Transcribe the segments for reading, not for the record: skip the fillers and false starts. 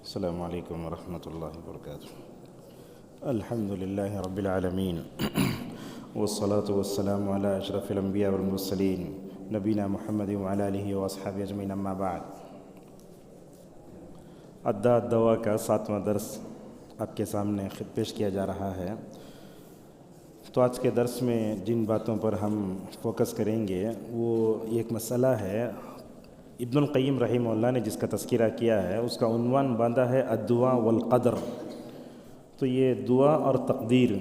السلام علیکم ورحمۃ اللہ وبرکاتہ۔ الحمد للہ رب العالمین والصلاة والسلام علی اشرف الانبیاء والمرسلین نبینا محمد وعلی آلہ واصحابہ اجمعین، اما بعد۔ ادا الدوا کا 7واں درس آپ کے سامنے پیش کیا جا رہا ہے۔ تو آج کے درس میں جن باتوں پر ہم فوکس کریں گے وہ ایک مسئلہ ہے، ابن القیم رحمہ اللہ نے جس کا تذکرہ کیا ہے، اس کا عنوان باندھا ہے الدعاء والقدر۔ تو یہ دعا اور تقدیر،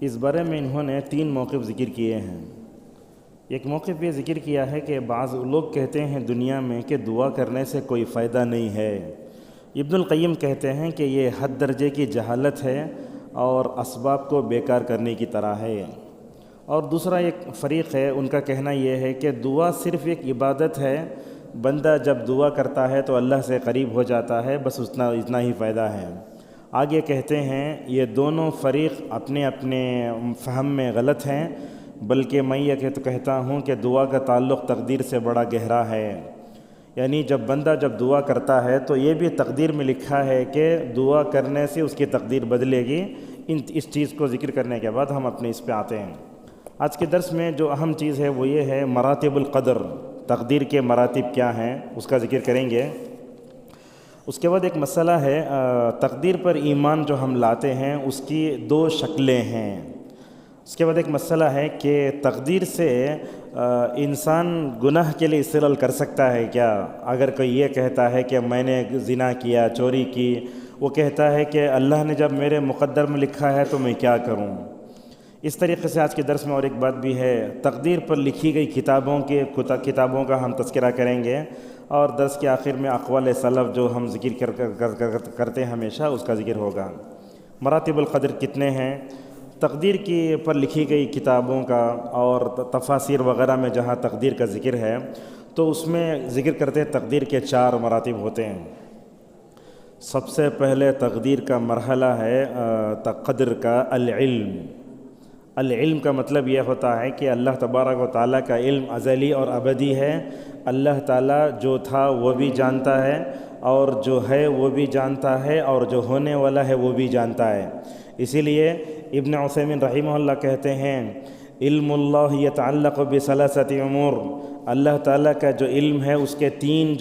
اس بارے میں انہوں نے 3 موقف ذکر کیے ہیں۔ ایک موقف یہ ذکر کیا ہے کہ بعض لوگ کہتے ہیں دنیا میں کہ دعا کرنے سے کوئی فائدہ نہیں ہے۔ ابن القیم کہتے ہیں کہ یہ حد درجے کی جہالت ہے اور اسباب کو بیکار کرنے کی طرح ہے۔ اور دوسرا ایک فریق ہے، ان کا کہنا یہ ہے کہ دعا صرف ایک عبادت ہے، بندہ جب دعا کرتا ہے تو اللہ سے قریب ہو جاتا ہے، بس اتنا ہی فائدہ ہے۔ آگے کہتے ہیں یہ دونوں فریق اپنے اپنے فہم میں غلط ہیں، بلکہ میں یہ کہتا ہوں کہ دعا کا تعلق تقدیر سے بڑا گہرا ہے۔ یعنی جب بندہ دعا کرتا ہے تو یہ بھی تقدیر میں لکھا ہے کہ دعا کرنے سے اس کی تقدیر بدلے گی۔ اس چیز کو ذکر کرنے کے بعد ہم اپنے اس پہ آتے ہیں۔ آج کے درس میں جو اہم چیز ہے وہ یہ ہے مراتب القدر، تقدیر کے مراتب کیا ہیں اس کا ذکر کریں گے۔ اس کے بعد ایک مسئلہ ہے تقدیر پر ایمان جو ہم لاتے ہیں اس کی 2 شکلیں ہیں۔ اس کے بعد ایک مسئلہ ہے کہ تقدیر سے انسان گناہ کے لیے استدلال کر سکتا ہے کیا؟ اگر کوئی یہ کہتا ہے کہ میں نے زنا کیا، چوری کی، وہ کہتا ہے کہ اللہ نے جب میرے مقدر میں لکھا ہے تو میں کیا کروں؟ اس طریقے سے آج کے درس میں اور ایک بات بھی ہے، تقدیر پر لکھی گئی کتابوں کا ہم تذکرہ کریں گے، اور درس کے آخر میں اقوال سلف جو ہم ذکر کرتے ہیں ہمیشہ، اس کا ذکر ہوگا۔ مراتب القدر کتنے ہیں؟ تقدیر کی پر لکھی گئی کتابوں کا اور تفاسیر وغیرہ میں جہاں تقدیر کا ذکر ہے تو اس میں ذکر کرتے ہیں تقدیر کے 4 مراتب ہوتے ہیں۔ سب سے پہلے تقدیر کا مرحلہ ہے قدر کا العلم۔ العلم کا مطلب یہ ہوتا ہے کہ اللہ تبارک و تعالیٰ کا علم ازلی اور ابدی ہے۔ اللہ تعالیٰ جو تھا وہ بھی جانتا ہے، اور جو ہے وہ بھی جانتا ہے، اور جو ہونے والا ہے وہ بھی جانتا ہے۔ اسی لیے ابن عثیمین رحمہ اللہ کہتے ہیں علم اللہ یتعلق بثلاثۃ امور، اللہ تعالیٰ کا جو علم ہے اس کے 3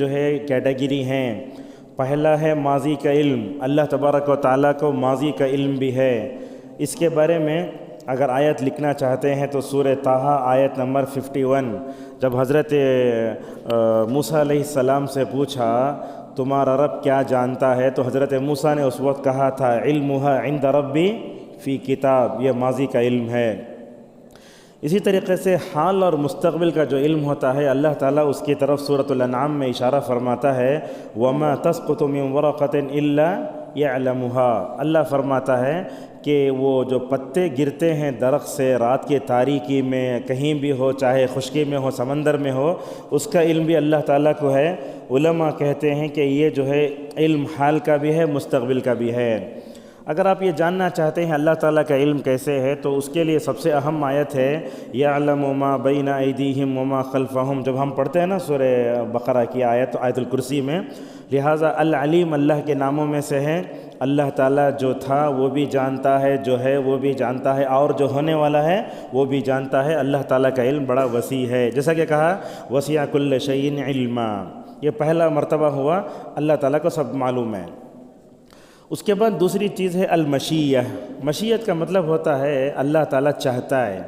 کیٹیگری ہیں۔ پہلا ہے ماضی کا علم، اللہ تبارک و تعالیٰ کو ماضی کا علم بھی ہے۔ اس کے بارے میں اگر آیت لکھنا چاہتے ہیں تو سورہ طٰہٰ آیت نمبر 51، جب حضرت موسیٰ علیہ السلام سے پوچھا تمہارا رب کیا جانتا ہے، تو حضرت موسیٰ نے اس وقت کہا تھا علمھا عند ربی فی کتاب، یہ ماضی کا علم ہے۔ اسی طریقے سے حال اور مستقبل کا جو علم ہوتا ہے اللہ تعالیٰ اس کی طرف سورۃ الانعام میں اشارہ فرماتا ہے وَمَا تَسْقُطُ مِن وَرَقَةٍ إِلَّا يَعْلَمُهَا، اللہ فرماتا ہے کہ وہ جو پتے گرتے ہیں درخت سے رات کی تاریکی میں، کہیں بھی ہو، چاہے خشکی میں ہو، سمندر میں ہو، اس کا علم بھی اللہ تعالیٰ کو ہے۔ علماء کہتے ہیں کہ یہ علم حال کا بھی ہے، مستقبل کا بھی ہے۔ اگر آپ یہ جاننا چاہتے ہیں اللہ تعالیٰ کا علم کیسے ہے تو اس کے لیے سب سے اہم آیت ہے یعلم ما بین ایدیہم وما خلفہم، جب ہم پڑھتے ہیں نا سورہ بقرہ کی آیت الکرسی میں، لہٰذا العلیم اللہ کے ناموں میں سے ہے۔ اللہ تعالیٰ جو تھا وہ بھی جانتا ہے، جو ہے وہ بھی جانتا ہے، اور جو ہونے والا ہے وہ بھی جانتا ہے۔ اللہ تعالیٰ کا علم بڑا وسیع ہے، جیسا کہ کہا وسع کل شیء علما، یہ پہلا مرتبہ ہوا، اللہ تعالیٰ کو سب معلوم ہے۔ اس کے بعد دوسری چیز ہے المشیہ۔ مشیت کا مطلب ہوتا ہے اللہ تعالیٰ چاہتا ہے،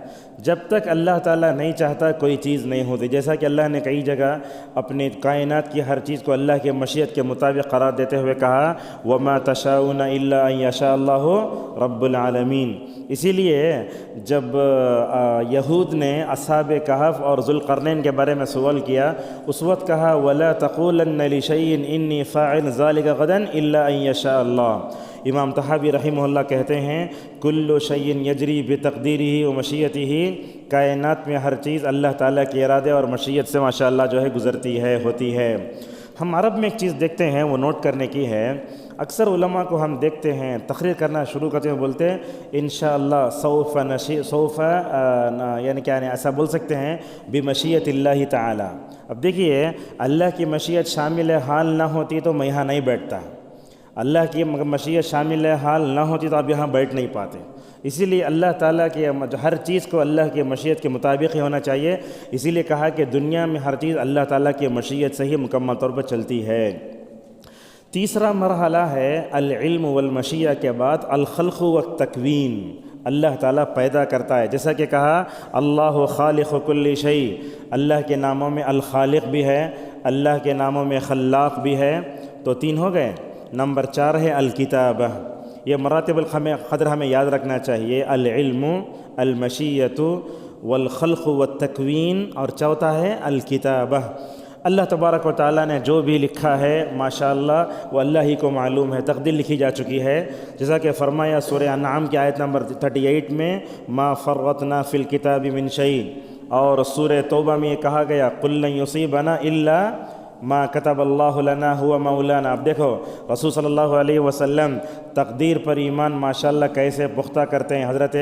جب تک اللہ تعالیٰ نہیں چاہتا کوئی چیز نہیں ہوتی، جیسا کہ اللہ نے کئی جگہ اپنی کائنات کی ہر چیز کو اللہ کے مشیت کے مطابق قرار دیتے ہوئے کہا وَمَا تَشَاءُونَ إِلَّا أَن يَشَاءَ اللَّهُ رَبُّ الْعَالَمِينَ۔ اسی لیے جب یہود نے اصحاب کہف اور ذوالقرنین کے بارے میں سوال کیا، اس وقت کہا وَلَا تَقُولَنَّ لِشَيْءٍ إِنِّي فَاعِلٌ ذَلِكَ غَدًا إِلَّا أَن يَشَاءَ اللَّهُ۔ امام طحاوی رحمہ اللہ کہتے ہیں کل شیء یجری بتقدیرہ ومشیتہ، کائنات میں ہر چیز اللہ تعالیٰ کے ارادے اور مشیت سے ماشاءاللہ گزرتی ہے، ہوتی ہے۔ ہم عرب میں ایک چیز دیکھتے ہیں وہ نوٹ کرنے کی ہے، اکثر علماء کو ہم دیکھتے ہیں تقریر کرنا شروع کرتے ہیں بولتے ہیں انشاءاللہ سوف یعنی کیا ایسا بول سکتے ہیں بمشیت اللہ تعالی۔ اب دیکھیے اللہ کی مشیت شامل حال نہ ہوتی تو میں یہاں نہیں بیٹھتا، اللہ کی مشیت شامل حال نہ ہوتی تو آپ یہاں بیٹھ نہیں پاتے۔ اسی لیے اللہ تعالیٰ کی ہر چیز کو اللہ کی مشیت کے مطابق ہی ہونا چاہیے۔ اسی لیے کہا کہ دنیا میں ہر چیز اللہ تعالیٰ کی مشیت سے ہی مکمل طور پر چلتی ہے۔ تیسرا مرحلہ ہے العلم والمشیہ کے بعد الخلق والتکوین، اللہ تعالیٰ پیدا کرتا ہے۔ جیسا کہ کہا اللہ خالق کل شیء، اللہ کے ناموں میں الخالق بھی ہے، اللہ کے ناموں میں خلاق بھی ہے، تو 3 ہو گئے۔ نمبر 4 ہے الکتابہ، یہ مراتب القدر ہمیں یاد رکھنا چاہیے، العلم، المشیۃ والخلق والتکوین، اور چوتھا ہے الکتابہ۔ اللہ تبارک و تعالیٰ نے جو بھی لکھا ہے ماشاءاللہ وہ اللہ ہی کو معلوم ہے، تقدیر لکھی جا چکی ہے۔ جیسا کہ فرمایا سورہ انعام کی آیت نمبر 38 میں ما فرطنا فی الکتاب من شیء، اور سورہ توبہ میں یہ کہا گیا قل لن یصیبنا الا ما کتب اللہ لنا هو مولانا۔ اب دیکھو رسول صلی اللہ علیہ وسلم تقدیر پر ایمان ماشاءاللہ کیسے پختہ کرتے ہیں۔ حضرت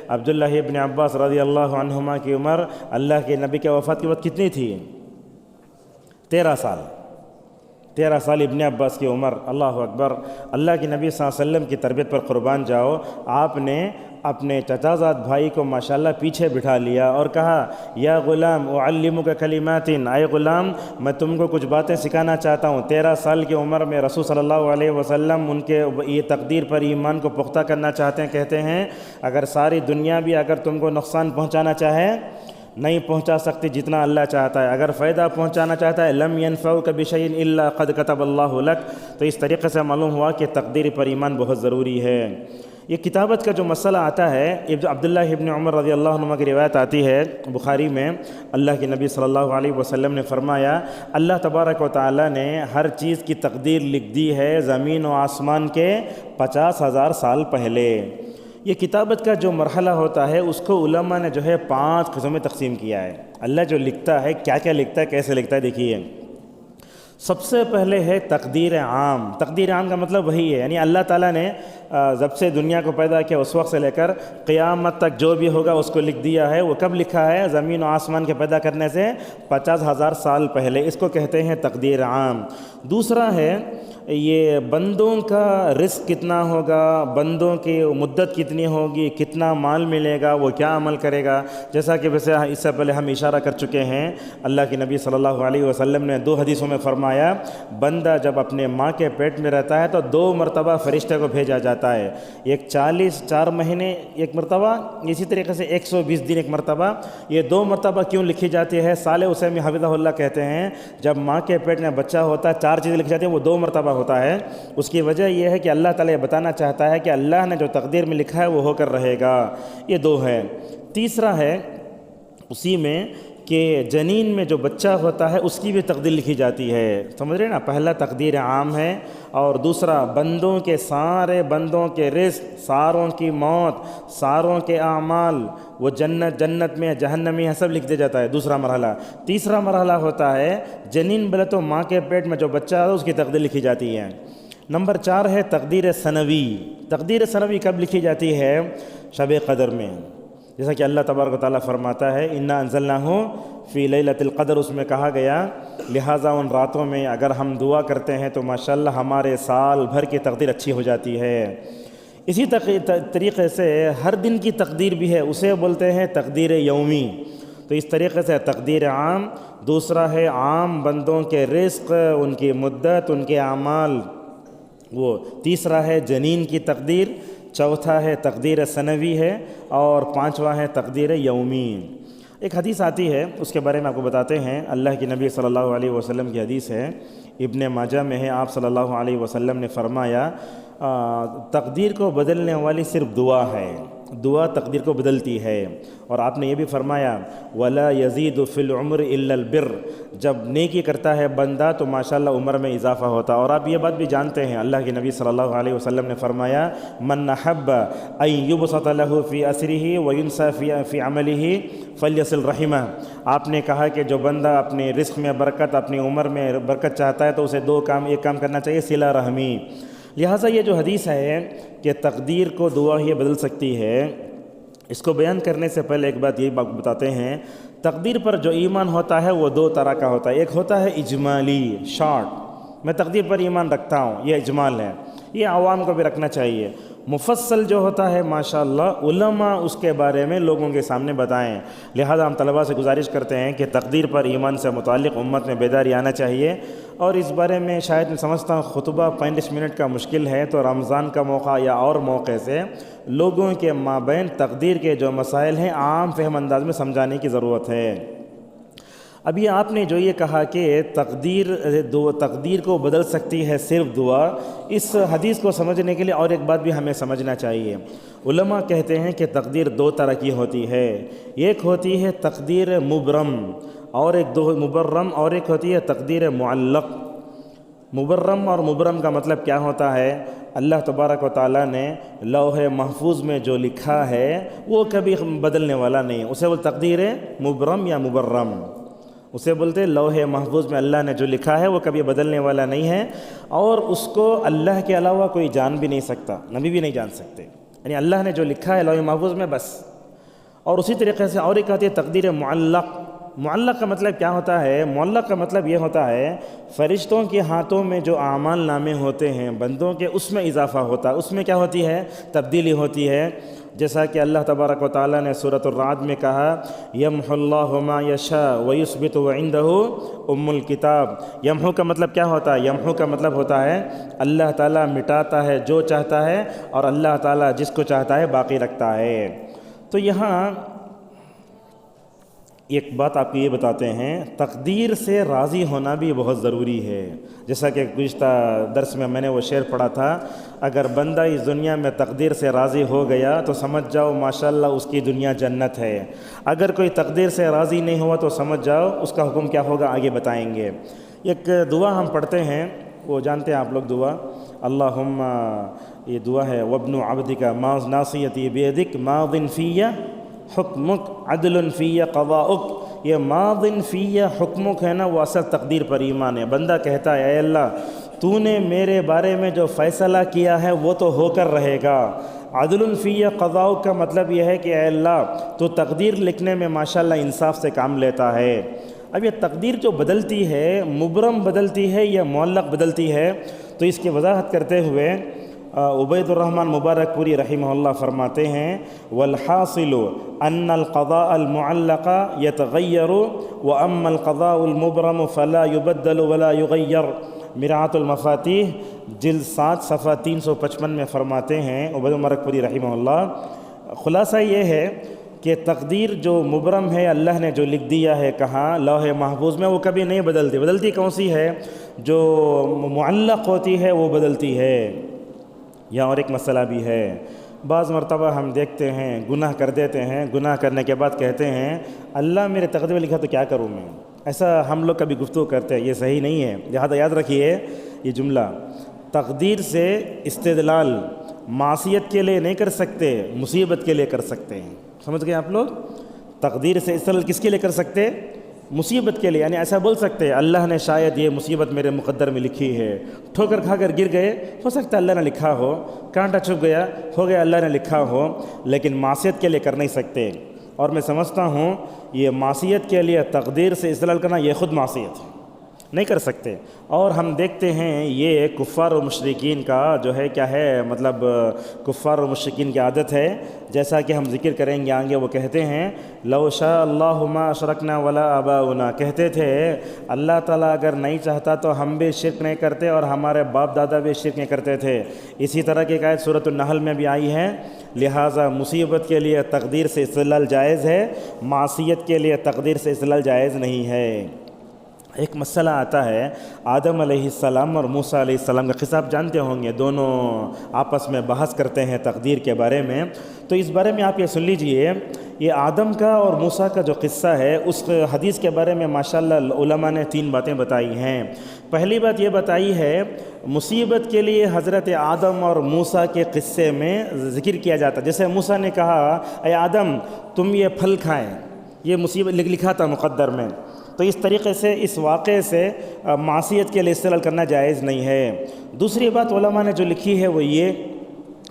عبداللہ ابن عباس رضی اللہ عنہما کی عمر اللہ کے نبی کے وفات کے وقت کتنی تھی؟ 13 سال۔ 13 سال ابن عباس کی عمر، اللہ اکبر۔ اللہ کے نبی صلی اللہ علیہ وسلم کی تربیت پر قربان جاؤ، آپ نے اپنے چچا زاد بھائی کو ماشاءاللہ پیچھے بٹھا لیا اور کہا یا غلام اعلمک کلمات، اے غلام میں تم کو کچھ باتیں سکھانا چاہتا ہوں۔ 13 سال کی عمر میں رسول صلی اللہ علیہ وسلم ان کے یہ تقدیر پر ایمان کو پختہ کرنا چاہتے ہیں۔ کہتے ہیں اگر ساری دنیا بھی اگر تم کو نقصان پہنچانا چاہے نہیں پہنچا سکتی جتنا اللہ چاہتا ہے، اگر فائدہ پہنچانا چاہتا ہے لم ينفعك بشيء الا قد كتب الله لك۔ تو اس طریقے سے معلوم ہوا کہ تقدیر پر ایمان بہت ضروری ہے۔ یہ کتابت کا جو مسئلہ آتا ہے، عبداللہ ابن عمر رضی اللہ عنہ کی روایت آتی ہے بخاری میں، اللہ کے نبی صلی اللہ علیہ وسلم نے فرمایا اللہ تبارک و تعالیٰ نے ہر چیز کی تقدیر لکھ دی ہے زمین و آسمان کے 50,000 سال پہلے۔ یہ کتابت کا جو مرحلہ ہوتا ہے اس کو علماء نے جو ہے 5 قسموں میں تقسیم کیا ہے۔ اللہ جو لکھتا ہے کیا کیا لکھتا ہے، کیسے لکھتا ہے، دیکھیے۔ سب سے پہلے ہے تقدیر عام۔ تقدیر عام کا مطلب وہی ہے، یعنی اللہ تعالیٰ نے جب سے دنیا کو پیدا کیا اس وقت سے لے کر قیامت تک جو بھی ہوگا اس کو لکھ دیا ہے۔ وہ کب لکھا ہے؟ زمین و آسمان کے پیدا کرنے سے 50,000 سال پہلے۔ اس کو کہتے ہیں تقدیر عام۔ دوسرا ہے یہ بندوں کا رزق کتنا ہوگا، بندوں کی مدت کتنی ہوگی، کتنا مال ملے گا، وہ کیا عمل کرے گا۔ جیسا کہ ویسے اس سے پہلے ہم اشارہ کر چکے ہیں، اللہ کے نبی صلی اللہ علیہ وسلم نے 2 حدیثوں میں فرمایا بندہ جب اپنے ماں کے پیٹ میں رہتا ہے تو 2 مرتبہ فرشتے کو بھیجا جاتا ہے، ایک 4 مہینے ایک مرتبہ، اسی طریقے سے 120 دن ایک مرتبہ۔ یہ 2 مرتبہ کیوں لکھی جاتی ہے؟ صالح حسین حفظہ اللہ کہتے ہیں جب ماں کے پیٹ میں بچہ ہوتا ہے 4 چیزیں لکھی جاتی ہیں، وہ 2 مرتبہ ہوتا ہے۔ اس کی وجہ یہ ہے کہ اللہ تعالیٰ یہ بتانا چاہتا ہے کہ اللہ نے جو تقدیر میں لکھا ہے وہ ہو کر رہے گا۔ یہ 2 ہے۔ تیسرا ہے اسی میں کہ جنین میں جو بچہ ہوتا ہے اس کی بھی تقدیر لکھی جاتی ہے، سمجھ رہے نا؟ پہلا تقدیر عام ہے، اور دوسرا بندوں کے سارے بندوں کے رزق، ساروں کی موت، ساروں کے اعمال، وہ جنت میں جہنم میں سب لکھ دیا جاتا ہے، دوسرا مرحلہ۔ تیسرا مرحلہ ہوتا ہے جنین بلے تو ماں کے پیٹ میں جو بچہ ہے اس کی تقدیر لکھی جاتی ہے۔ نمبر 4 ہے تقدیر سنوی۔ تقدیر سنوی کب لکھی جاتی ہے؟ شب قدر میں، جیسا کہ اللہ تبارک و تعالیٰ فرماتا ہے انا انزلناہ فی لیلۃ القدر، اس میں کہا گیا لہٰذا ان راتوں میں اگر ہم دعا کرتے ہیں تو ماشاءاللہ ہمارے سال بھر کی تقدیر اچھی ہو جاتی ہے۔ اسی طریقے سے ہر دن کی تقدیر بھی ہے، اسے بولتے ہیں تقدیر یومی۔ تو اس طریقے سے تقدیر عام، دوسرا ہے عام بندوں کے رزق، ان کی مدت، ان کے اعمال، وہ تیسرا ہے جنین کی تقدیر، چوتھا ہے تقدیر سنوی ہے، اور 5واں ہے تقدیر یومی۔ ایک حدیث آتی ہے اس کے بارے میں آپ کو بتاتے ہیں، اللہ کے نبی صلی اللہ علیہ وسلم کی حدیث ہے، ابن ماجہ میں ہے، آپ صلی اللہ علیہ وسلم نے فرمایا تقدیر کو بدلنے والی صرف دعا ہے، دعا تقدیر کو بدلتی ہے۔ اور آپ نے یہ بھی فرمایا ولا یزید فی العمر الا البر، جب نیکی کرتا ہے بندہ تو ماشاءاللہ عمر میں اضافہ ہوتا۔ اور آپ یہ بات بھی جانتے ہیں، اللہ کے نبی صلی اللہ علیہ وسلم نے فرمایا من احب ان یبسط له فی اسرہ وینسى فی عملہ فلیصل رحمہ۔ آپ نے کہا کہ جو بندہ اپنے رزق میں برکت، اپنی عمر میں برکت چاہتا ہے تو اسے ایک کام کرنا چاہیے، صلہ رحمی۔ لہٰذا یہ جو حدیث ہے کہ تقدیر کو دعا ہی بدل سکتی ہے، اس کو بیان کرنے سے پہلے ایک بات یہ بتاتے ہیں، تقدیر پر جو ایمان ہوتا ہے وہ 2 طرح کا ہوتا ہے۔ ایک ہوتا ہے اجمالی، شارٹ، میں تقدیر پر ایمان رکھتا ہوں، یہ اجمال ہے۔ یہ عوام کو بھی رکھنا چاہیے۔ مفصل جو ہوتا ہے ماشاءاللہ علماء اس کے بارے میں لوگوں کے سامنے بتائیں۔ لہذا ہم طلباء سے گزارش کرتے ہیں کہ تقدیر پر ایمان سے متعلق امت میں بیداری آنا چاہیے، اور اس بارے میں شاید میں سمجھتا ہوں خطبہ 35 منٹ کا مشکل ہے، تو رمضان کا موقع یا اور موقع سے لوگوں کے مابین تقدیر کے جو مسائل ہیں عام فہم انداز میں سمجھانے کی ضرورت ہے۔ ابھی آپ نے جو یہ کہا کہ تقدیر کو بدل سکتی ہے صرف دعا، اس حدیث کو سمجھنے کے لیے اور ایک بات بھی ہمیں سمجھنا چاہیے۔ علماء کہتے ہیں کہ تقدیر دو طرح کی ہوتی ہے، ایک ہوتی ہے تقدیر مبرم اور ایک ہوتی ہے تقدیر معلق۔ مبرم اور مبرم کا مطلب کیا ہوتا ہے؟ اللہ تبارک و تعالیٰ نے لوح محفوظ میں جو لکھا ہے وہ کبھی بدلنے والا نہیں، اسے وہ تقدیر مبرم یا مبرم اسے بولتے۔ لوح محفوظ میں اللہ نے جو لکھا ہے وہ کبھی بدلنے والا نہیں ہے، اور اس کو اللہ کے علاوہ کوئی جان بھی نہیں سکتا، نبی بھی نہیں جان سکتے، یعنی اللہ نے جو لکھا ہے لوح محفوظ میں بس۔ اور اسی طریقے سے اور ایک آتی ہے تقدیر معلق۔ معلق کا مطلب کیا ہوتا ہے؟ معلق کا مطلب یہ ہوتا ہے فرشتوں کے ہاتھوں میں جو اعمال نامے ہوتے ہیں بندوں کے، اس میں اضافہ ہوتا ہے، اس میں کیا ہوتی ہے؟ تبدیلی ہوتی ہے۔ جیسا کہ اللہ تبارک و تعالیٰ نے سورۃ الرعد میں کہا یمحو اللہ ما یشاء ویثبت وعندہ ام الکتاب۔ یمحو کا مطلب کیا ہوتا ہے؟ یمحو کا مطلب ہوتا ہے اللہ تعالیٰ مٹاتا ہے جو چاہتا ہے، اور اللہ تعالیٰ جس کو چاہتا ہے باقی رکھتا ہے۔ تو یہاں ایک بات آپ کو یہ بتاتے ہیں، تقدیر سے راضی ہونا بھی بہت ضروری ہے۔ جیسا کہ گزشتہ درس میں نے وہ شعر پڑھا تھا، اگر بندہ اس دنیا میں تقدیر سے راضی ہو گیا تو سمجھ جاؤ ماشاءاللہ اس کی دنیا جنت ہے، اگر کوئی تقدیر سے راضی نہیں ہوا تو سمجھ جاؤ اس کا حکم کیا ہوگا، آگے بتائیں گے۔ ایک دعا ہم پڑھتے ہیں، وہ جانتے ہیں آپ لوگ دعا، اللہم، یہ دعا ہے وابن عبدک ما ناصیتی بیدک ماض فی حکمک عدل فی قضاؤک۔ یہ ماض فی حکمک ہے نا، وہ اصل تقدیر پر ایمان ہے۔ بندہ کہتا ہے اے اللہ تو نے میرے بارے میں جو فیصلہ کیا ہے وہ تو ہو کر رہے گا۔ عدل فی قضاؤک کا مطلب یہ ہے کہ اے اللہ تو تقدیر لکھنے میں ماشاءاللہ انصاف سے کام لیتا ہے۔ اب یہ تقدیر جو بدلتی ہے، مبرم بدلتی ہے یا معلق بدلتی ہے، تو اس کی وضاحت کرتے ہوئے عبید الرحمن مبارک پوری رحمہ اللہ فرماتے ہیں والحاصل ان القضاء المعلق يتغير واما القضاء المبرم فلا يبدل ولا يغير۔ مرآت المفاتیح جلد 7 صفحہ 355 میں فرماتے ہیں عبید مبارک پوری رحمہ اللہ، خلاصہ یہ ہے کہ تقدیر جو مبرم ہے اللہ نے جو لکھ دیا ہے کہاں لوح محفوظ میں، وہ کبھی نہیں بدلتی۔ بدلتی کون سی ہے؟ جو معلق ہوتی ہے وہ بدلتی ہے۔ یا اور ایک مسئلہ بھی ہے، بعض مرتبہ ہم دیکھتے ہیں گناہ کر دیتے ہیں، گناہ کرنے کے بعد کہتے ہیں اللہ میرے تقدیر میں لکھا تو کیا کروں میں، ایسا ہم لوگ کبھی گفتگو کرتے ہیں، یہ صحیح نہیں ہے۔ لہذا یاد رکھیے یہ جملہ، تقدیر سے استدلال معصیت کے لیے نہیں کر سکتے، مصیبت کے لیے کر سکتے ہیں۔ سمجھ گئے آپ لوگ؟ تقدیر سے استدلال کس کے لیے کر سکتے؟ مصیبت کے لیے، یعنی ایسا بول سکتے ہیں اللہ نے شاید یہ مصیبت میرے مقدر میں لکھی ہے، ٹھوکر کھا کر گر گئے، ہو سکتا ہے اللہ نے لکھا ہو، کانٹا چھپ گیا، ہو گیا اللہ نے لکھا ہو، لیکن معصیت کے لیے کر نہیں سکتے۔ اور میں سمجھتا ہوں یہ معصیت کے لیے تقدیر سے استدلال کرنا یہ خود معصیت ہے، نہیں کر سکتے۔ اور ہم دیکھتے ہیں یہ کفار و مشرکین کا جو ہے کیا ہے، مطلب کفار و مشرکین کی عادت ہے، جیسا کہ ہم ذکر کریں گے آگے۔ وہ کہتے ہیں لو شاء اللہ ما اشرکنا ولا آباؤنا، کہتے تھے اللہ تعالیٰ اگر نہیں چاہتا تو ہم بھی شرک نہیں کرتے اور ہمارے باپ دادا بھی شرک نہیں کرتے تھے۔ اسی طرح کی ایک آیت سورۃ النحل میں بھی آئی ہے، لہٰذا مصیبت کے لیے تقدیر سے استدلال جائز ہے، معصیت کے لیے تقدیر سے استدلال جائز نہیں ہے۔ ایک مسئلہ آتا ہے آدم علیہ السلام اور موسیٰ علیہ السلام کا قصہ، آپ جانتے ہوں گے، دونوں آپس میں بحث کرتے ہیں تقدیر کے بارے میں۔ تو اس بارے میں آپ یہ سن لیجئے، یہ آدم کا اور موسیٰ کا جو قصہ ہے اس حدیث کے بارے میں ماشاءاللہ علماء نے 3 باتیں بتائی ہیں۔ پہلی بات یہ بتائی ہے مصیبت کے لیے حضرت آدم اور موسیٰ کے قصے میں ذکر کیا جاتا، جیسے موسیٰ نے کہا اے آدم تم یہ پھل کھائیں، یہ مصیبت لکھا تھا مقدر میں، تو اس طریقے سے اس واقعے سے معصیت کے لیے استدلال کرنا جائز نہیں ہے۔ دوسری بات علماء نے جو لکھی ہے وہ یہ،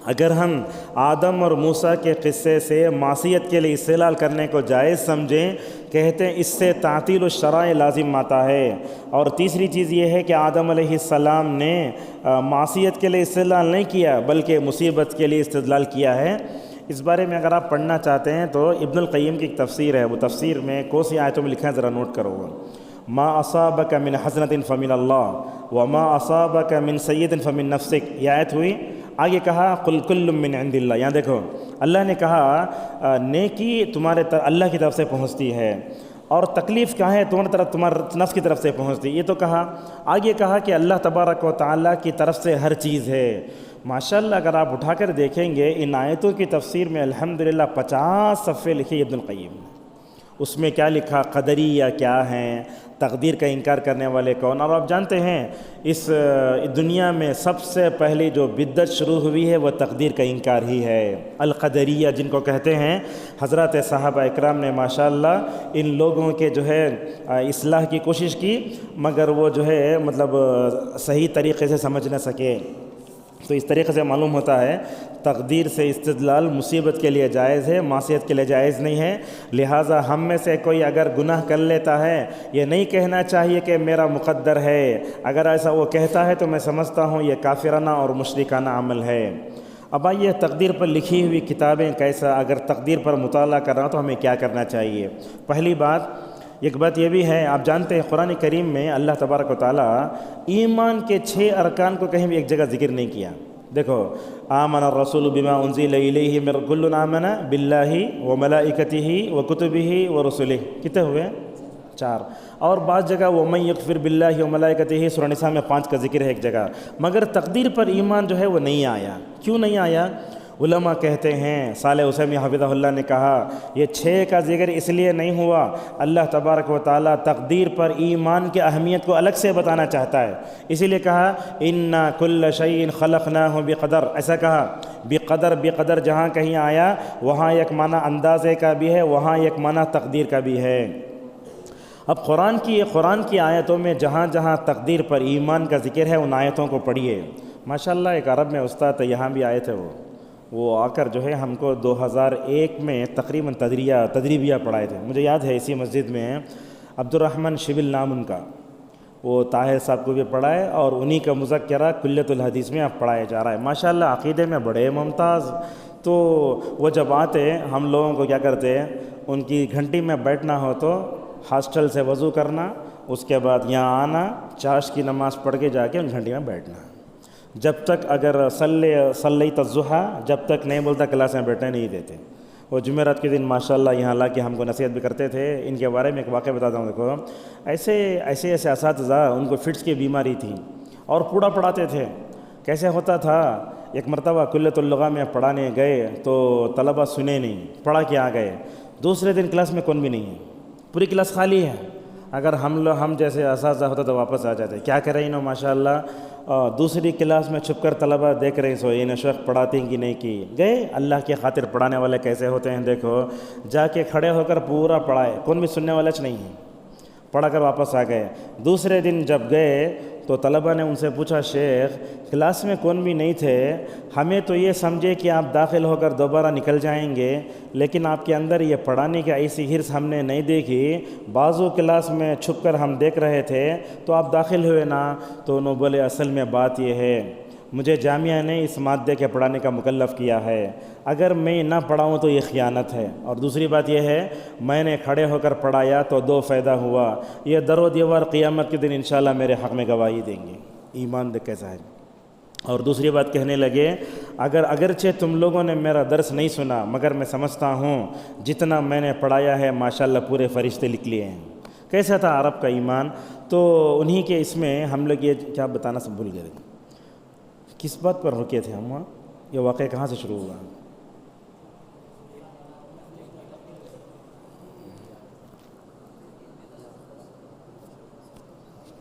اگر ہم آدم اور موسیٰ کے قصے سے معصیت کے لیے استدلال کرنے کو جائز سمجھیں کہتے ہیں اس سے تعطیل الشرائع لازم آتا ہے۔ اور تیسری چیز یہ ہے کہ آدم علیہ السلام نے معصیت کے لیے استدلال نہیں کیا بلکہ مصیبت کے لیے استدلال کیا ہے۔ اس بارے میں اگر آپ پڑھنا چاہتے ہیں تو ابن القیم کی ایک تفسیر ہے، وہ تفسیر میں کون سی آیتوں میں لکھا ہے ذرا نوٹ کرو گا۔ ما اصابک من حسنۃ فمن اللہ وما اصابک من سیئۃ فمن نفسک، یہ آیت ہوئی۔ آگے کہا قل کل من عند اللہ، یہاں دیکھو اللہ نے کہا نیکی تمہارے اللہ کی طرف سے پہنچتی ہے، اور تکلیف کہاں ہے تمہاری طرف، تمہارے نفس کی طرف سے پہنچتی، یہ تو کہا۔ آگے کہا کہ اللہ تبارک و تعالیٰ کی طرف سے ہر چیز ہے۔ ماشاءاللہ اگر آپ اٹھا کر دیکھیں گے ان آیتوں کی تفسیر میں الحمدللہ 50 صفحے لکھے ابن القیم نے۔ اس میں کیا لکھا، قدریہ کیا ہیں، تقدیر کا انکار کرنے والے کون۔ اور آپ جانتے ہیں اس دنیا میں سب سے پہلی جو بدعت شروع ہوئی ہے وہ تقدیر کا انکار ہی ہے، القدریہ جن کو کہتے ہیں۔ حضرات صحابہ اکرام نے ماشاءاللہ ان لوگوں کے جو ہے اصلاح کی کوشش کی، مگر وہ جو ہے مطلب صحیح طریقے سے سمجھ نہ سکے۔ تو اس طریقے سے معلوم ہوتا ہے تقدیر سے استدلال مصیبت کے لیے جائز ہے، معصیت کے لیے جائز نہیں ہے۔ لہٰذا ہم میں سے کوئی اگر گناہ کر لیتا ہے یہ نہیں کہنا چاہیے کہ میرا مقدر ہے، اگر ایسا وہ کہتا ہے تو میں سمجھتا ہوں یہ کافرانہ اور مشرکانہ عمل ہے۔ اب آئیے تقدیر پر لکھی ہوئی کتابیں کیسا، اگر تقدیر پر مطالعہ کر رہا ہوں تو ہمیں کیا کرنا چاہیے۔ پہلی بات، ایک بات یہ بھی ہے، آپ جانتے ہیں قرآن کریم میں اللہ تبارک و تعالیٰ ایمان کے 6 ارکان کو کہیں بھی ایک جگہ ذکر نہیں کیا۔ دیکھو آمن الرسول بما انزل الیہ من کل آمن باللہ وملائکتہ وکتبہ ورسلہ، کتنے ہوئے؟ 4۔ اور بعض جگہ ومن یکفر باللہ وملائکتہ، سورہ نساء میں 5 کا ذکر ہے ایک جگہ، مگر تقدیر پر ایمان جو ہے وہ نہیں آیا۔ کیوں نہیں آیا؟ علماء کہتے ہیں، صالح عثیمین حفظہ اللہ نے کہا یہ 6 کا ذکر اس لیے نہیں ہوا، اللہ تبارک و تعالیٰ تقدیر پر ایمان کی اہمیت کو الگ سے بتانا چاہتا ہے، اسی لیے کہا انا کل شیء خلقناہ بقدر، ایسا کہا بقدر جہاں کہیں آیا وہاں ایک معنی اندازے کا بھی ہے، وہاں ایک معنی تقدیر کا بھی ہے۔ اب قرآن کی آیتوں میں جہاں جہاں تقدیر پر ایمان کا ذکر ہے ان آیتوں کو پڑھیے۔ ماشاءاللہ ایک عرب میں استاد تھے، یہاں بھی آئے تھے، وہ آ کر جو ہے ہم کو 2001 میں تقریباً تدریبیہ پڑھائے تھے۔ مجھے یاد ہے اسی مسجد میں عبد الرحمن شبل نام ان کا، وہ طاہر صاحب کو بھی پڑھائے اور انہی کا مذکرہ کلیۃ الحدیث میں اب پڑھایا جا رہا ہے۔ ماشاءاللہ عقیدے میں بڑے ممتاز۔ تو وہ جب آتے ہم لوگوں کو کیا کرتے، ان کی گھنٹی میں بیٹھنا ہو تو ہاسٹل سے وضو کرنا، اس کے بعد یہاں آنا، چاش کی نماز پڑھ کے جا کے ان گھنٹی میں بیٹھنا، جب تک اگر صلیت الضحیٰ جب تک نہیں بولتا کلاس میں بیٹھنے نہیں دیتے۔ وہ جمعرات کے دن ماشاءاللہ یہاں لا کے ہم کو نصیحت بھی کرتے تھے۔ ان کے بارے میں ایک واقعہ بتاتا ہوں، دیکھو ایسے اساتذہ ان کو فٹس کی بیماری تھی اور پورا پڑھاتے تھے۔ کیسے ہوتا تھا، ایک مرتبہ کلیۃ اللغہ میں پڑھانے گئے تو طلبہ سنے نہیں، پڑھا کے آ گئے، دوسرے دن کلاس میں کون بھی نہیں ہے، پوری کلاس خالی ہے۔ اگر ہم جیسے اساتذہ ہوتا تو واپس آ جاتے، کیا کریں انہوں ماشاءاللہ دوسری کلاس میں چھپ کر طلبہ دیکھ رہے سو انہیں شیخ پڑھاتے ہیں کہ نہیں کی گئے، اللہ کی خاطر پڑھانے والے کیسے ہوتے ہیں، دیکھو جا کے کھڑے ہو کر پورا پڑھائے، کون بھی سننے والا نہیں ہے، پڑھا کر واپس آ گئے۔ دوسرے دن جب گئے تو طلبہ نے ان سے پوچھا شیخ کلاس میں کون بھی نہیں تھے، ہمیں تو یہ سمجھے کہ آپ داخل ہو کر دوبارہ نکل جائیں گے، لیکن آپ کے اندر یہ پڑھانے کی ایسی حرص ہم نے نہیں دیکھی، بعضوں کلاس میں چھپ کر ہم دیکھ رہے تھے تو آپ داخل ہوئے نا۔ تو انہوں بولے اصل میں بات یہ ہے مجھے جامعہ نے اس مادے کے پڑھانے کا مکلف کیا ہے، اگر میں نہ پڑھاؤں تو یہ خیانت ہے، اور دوسری بات یہ ہے میں نے کھڑے ہو کر پڑھایا تو 2 فائدہ ہوا، یہ در و دیوار قیامت کے دن انشاءاللہ میرے حق میں گواہی دیں گے۔ ایمان دیکھ کیسا ہے۔ اور دوسری بات کہنے لگے اگرچہ تم لوگوں نے میرا درس نہیں سنا مگر میں سمجھتا ہوں جتنا میں نے پڑھایا ہے ماشاءاللہ پورے فرشتے لکھ لیے ہیں۔ کیسا تھا عرب کا ایمان۔ تو انہی کے اس میں ہم لوگ یہ کیا بتانا سب بھول گئے، کس بات پر رکے تھے ہم، یہ واقعہ کہاں سے شروع ہوا؟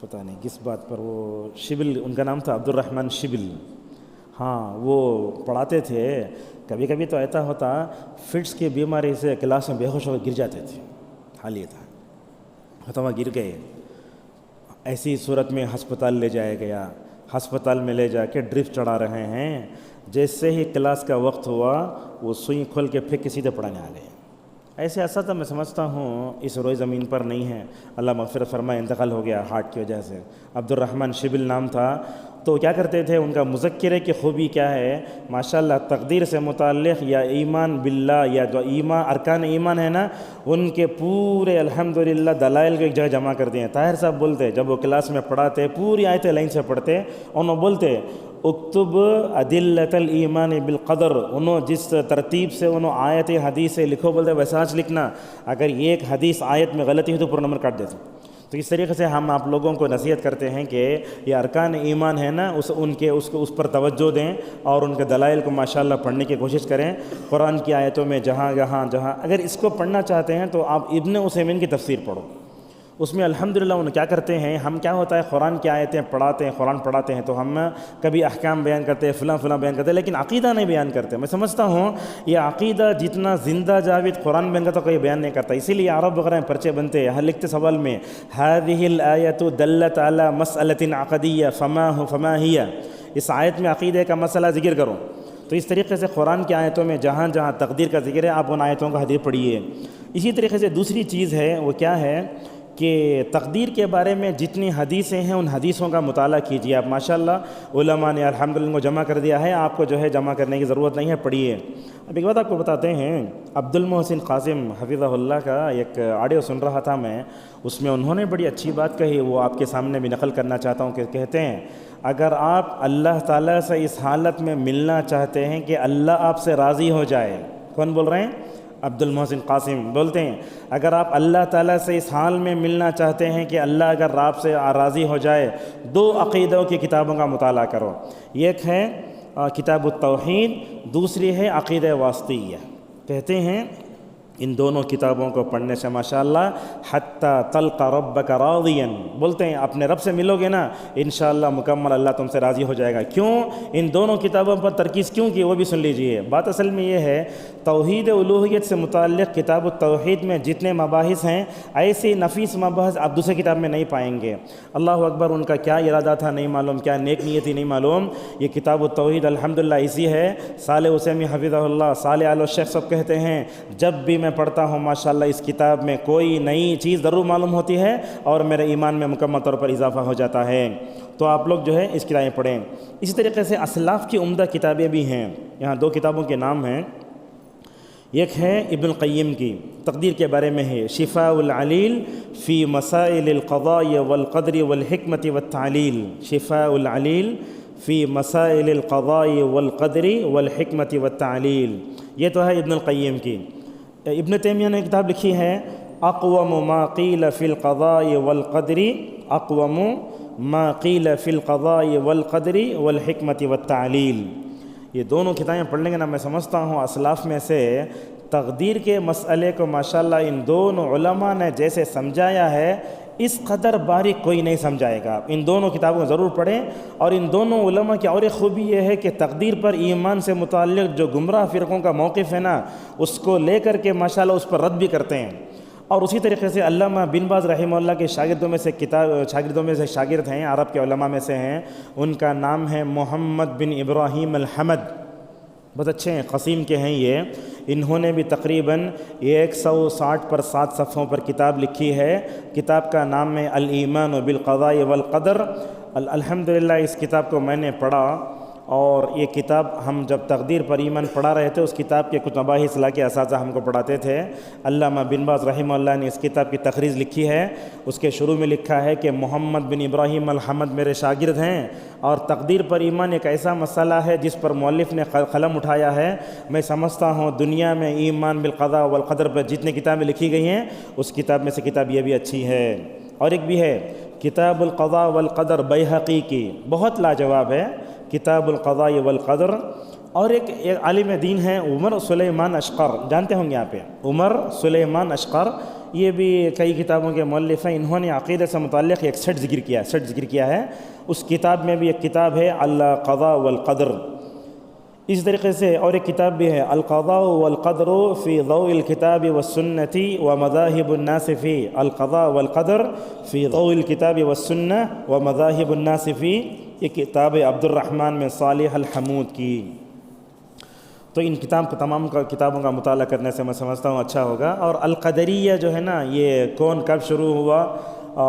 پتہ نہیں کس بات پر۔ وہ شبل ان کا نام تھا، عبد الرحمن شبل، ہاں وہ پڑھاتے تھے۔ کبھی کبھی تو ایسا ہوتا فٹس کی بیماری سے کلاس میں بے ہوش ہو کر گر جاتے تھے، حال یہ تھا، ختم گر گئے۔ ایسی صورت میں ہسپتال لے جایا گیا، ہسپتال میں لے جا کے ڈرپ چڑھا رہے ہیں، جیسے ہی کلاس کا وقت ہوا وہ سوئی کھول کے پھینک کے سیدھے پڑھانے آ گئے۔ ایسے اساتذہ میں سمجھتا ہوں اس روئے زمین پر نہیں ہے، اللہ مغفرت فرمائے، انتقال ہو گیا ہارٹ کی وجہ سے۔ عبد الرحمن شبل نام تھا، تو کیا کرتے تھے، ان کا مذکرے کی خوبی کیا ہے، ماشاءاللہ تقدیر سے متعلق یا ایمان باللہ یا جو ایمان ارکان ایمان ہے نا، ان کے پورے الحمدللہ دلائل کو ایک جگہ جمع کر دیے۔ طاہر صاحب بولتے جب وہ کلاس میں پڑھاتے پوری آیتیں لائن سے پڑھتے، انہوں بولتے اکتب ادلۃ الایمان بالقدر، انہوں جس ترتیب سے انہوں آیت حدیث سے لکھو بولتے ویسا آج لکھنا، اگر ایک حدیث آیت میں غلطی ہو تو پورا نمبر کاٹ دیتے۔ تو اس طریقے سے ہم آپ لوگوں کو نصیحت کرتے ہیں کہ یہ ارکان ایمان ہے نا، اس پر توجہ دیں اور ان کے دلائل کو ماشاءاللہ پڑھنے کی کوشش کریں۔ قرآن کی آیتوں میں جہاں اگر اس کو پڑھنا چاہتے ہیں تو آپ ابن عثیمین کی تفسیر پڑھو، اس میں الحمدللہ انہوں کیا کرتے ہیں، ہم کیا ہوتا ہے قرآن کی آیتیں پڑھاتے ہیں، قرآن پڑھاتے ہیں تو ہم کبھی احکام بیان کرتے ہیں، فلاں بیان کرتے ہیں، لیکن عقیدہ نہیں بیان کرتے۔ میں سمجھتا ہوں یہ عقیدہ جتنا زندہ جاوید قرآن بیان کرتا کوئی بیان نہیں کرتا، اسی لیے عرب وغیرہ میں پرچے بنتے ہیں، ہر لکھتے سوال میں هذه الآیۃ دلت علی مسئلۃ عقدیہ فما ہی، اس آیت میں عقیدے کا مسئلہ ذکر کرو۔ تو اس طریقے سے قرآن کی آیتوں میں جہاں جہاں تقدیر کا ذکر ہے آپ ان آیتوں کا حدیث پڑھیے۔ اسی طریقے سے دوسری چیز ہے وہ کیا ہے کہ تقدیر کے بارے میں جتنی حدیثیں ہیں ان حدیثوں کا مطالعہ کیجیے آپ۔ ماشاءاللہ علماء نے الحمدللہ کو جمع کر دیا ہے، آپ کو جو ہے جمع کرنے کی ضرورت نہیں ہے، پڑھیے۔ اب ایک بات آپ کو بتاتے ہیں، عبد المحسن قاسم حفظہ اللہ کا ایک آڈیو سن رہا تھا میں، اس میں انہوں نے بڑی اچھی بات کہی، وہ آپ کے سامنے بھی نقل کرنا چاہتا ہوں کہ کہتے ہیں اگر آپ اللہ تعالیٰ سے اس حالت میں ملنا چاہتے ہیں کہ اللہ آپ سے راضی ہو جائے، کون بول رہے ہیں؟ عبد المحسن قاسم بولتے ہیں اگر آپ اللہ تعالیٰ سے اس حال میں ملنا چاہتے ہیں کہ اللہ اگر آپ سے راضی ہو جائے، دو عقیدوں کی کتابوں کا مطالعہ کرو، ایک ہے کتاب التوحید، دوسری ہے عقیدہ واسطیہ۔ کہتے ہیں ان دونوں کتابوں کو پڑھنے سے ماشاءاللہ حتی تلقى ربک راضیا، بولتے ہیں اپنے رب سے ملو گے نا انشاءاللہ مکمل اللہ تم سے راضی ہو جائے گا۔ کیوں ان دونوں کتابوں پر ترکیز کیوں کی وہ بھی سن لیجئے۔ بات اصل میں یہ ہے توحید الوہیت سے متعلق کتاب التوحید میں جتنے مباحث ہیں ایسی نفیس مباحث آپ دوسرے کتاب میں نہیں پائیں گے۔ اللہ اکبر، ان کا کیا ارادہ تھا نہیں معلوم، کیا نیک نیتی نہیں معلوم۔ یہ کتاب التوحید الحمدللہ اسی ہے، صالح عثیمین حفظہ اللہ، صالح آل الشیخ سب کہتے ہیں جب بھی میں پڑھتا ہوں ماشاءاللہ اس کتاب میں کوئی نئی چیز ضرور معلوم ہوتی ہے اور میرے ایمان میں مکمل طور پر اضافہ ہو جاتا ہے۔ تو آپ لوگ جو ہے اس کتابیں پڑھیں۔ اسی طریقے سے اسلاف کی عمدہ کتابیں بھی ہیں، یہاں دو کتابوں کے نام ہیں، ایک ہے ابن القیم کی تقدیر کے بارے میں ہے، شفاء العلیل فی مسائل القضاء والقدر والحکمت والتعلیل، شفاء العلیل فی مسائل القضاء والقدر والحکمت والتعلیل، یہ تو ہے ابن القیم کی۔ ابن تیمیہ نے کتاب لکھی ہے اقوم ما قیل فی القضاء والقدر، اقوم ما قیل فی القضاء والقدر والحکمت والتعلیل۔ یہ دونوں کتابیں پڑھنے کے نا میں سمجھتا ہوں اسلاف میں سے تقدیر کے مسئلے کو ماشاءاللہ ان دونوں علماء نے جیسے سمجھایا ہے اس قدر باریک کوئی نہیں سمجھائے گا۔ ان دونوں کتابوں کو ضرور پڑھیں، اور ان دونوں علماء کی اور ایک خوبی یہ ہے کہ تقدیر پر ایمان سے متعلق جو گمراہ فرقوں کا موقف ہے نا اس کو لے کر کے ماشاءاللہ اس پر رد بھی کرتے ہیں۔ اور اسی طریقے سے علامہ بن باز رحمہ اللہ کے شاگردوں میں سے شاگرد ہیں، عرب کے علماء میں سے ہیں، ان کا نام ہے محمد بن ابراہیم الحمد، بہت اچھے ہیں، قسیم کے ہیں یہ۔ انہوں نے بھی تقریباً 160 پر 7 صفحوں پر کتاب لکھی ہے، کتاب کا نام ہے الایمان بالقضاء والقدر۔ الحمدللہ اس کتاب کو میں نے پڑھا، اور یہ کتاب ہم جب تقدیر پر ایمان پڑھا رہے تھے اس کتاب کے کچھ مباحث لا کے اساتذہ ہم کو پڑھاتے تھے۔ علامہ بن باز رحمہ اللہ نے اس کتاب کی تخریج لکھی ہے، اس کے شروع میں لکھا ہے کہ محمد بن ابراہیم الحمد میرے شاگرد ہیں، اور تقدیر پر ایمان ایک ایسا مسئلہ ہے جس پر مؤلف نے قلم اٹھایا ہے۔ میں سمجھتا ہوں دنیا میں ایمان بالقضاء والقدر پر جتنی کتابیں لکھی گئی ہیں اس کتاب میں سے کتاب یہ بھی اچھی ہے۔ اور ایک بھی ہے کتاب القضاء والقدر بیہقی کی، بہت لاجواب ہے کتاب القضاء والقدر۔ اور ایک عالم دین ہیں عمر سلیمان اشقر، جانتے ہوں گے یہاں پہ عمر سلیمان اشقر، یہ بھی کئی کتابوں کے مؤلف ہیں۔ انہوں نے عقیدہ سے متعلق ایک سیٹ ذکر کیا ہے، اس کتاب میں بھی ایک کتاب ہے القضاء والقدر۔ اس طریقے سے اور ایک کتاب بھی ہے القضاء والقدر فی ضوء الکتاب والسنۃ ومذاہب الناس فی، القضاء والقدر فی ضوء الکتاب والسنہ ومذاہب الناس فی، یہ کتاب عبد الرحمن میں صالح الحمود کی۔ تو ان تمام کتابوں کا مطالعہ کرنے سے میں سمجھتا ہوں اچھا ہوگا۔ اور القدریہ جو ہے نا، یہ کون کب شروع ہوا،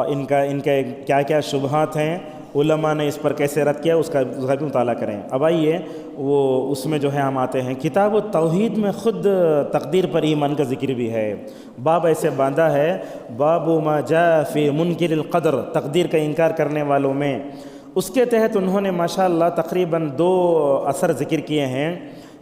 ان کے کیا کیا شبہات ہیں، علماء نے اس پر کیسے رد کیا، اس کا بھی مطالعہ کریں۔ اب آئیے وہ اس میں جو ہے ہم آتے ہیں، کتاب التوحید میں خود تقدیر پر ایمان کا ذکر بھی ہے۔ باب ایسے باندھا ہے، باب ما جاء فی منکر القدر، تقدیر کا انکار کرنے والوں میں۔ اس کے تحت انہوں نے ماشاءاللہ تقریباً 2 اثر ذکر کیے ہیں۔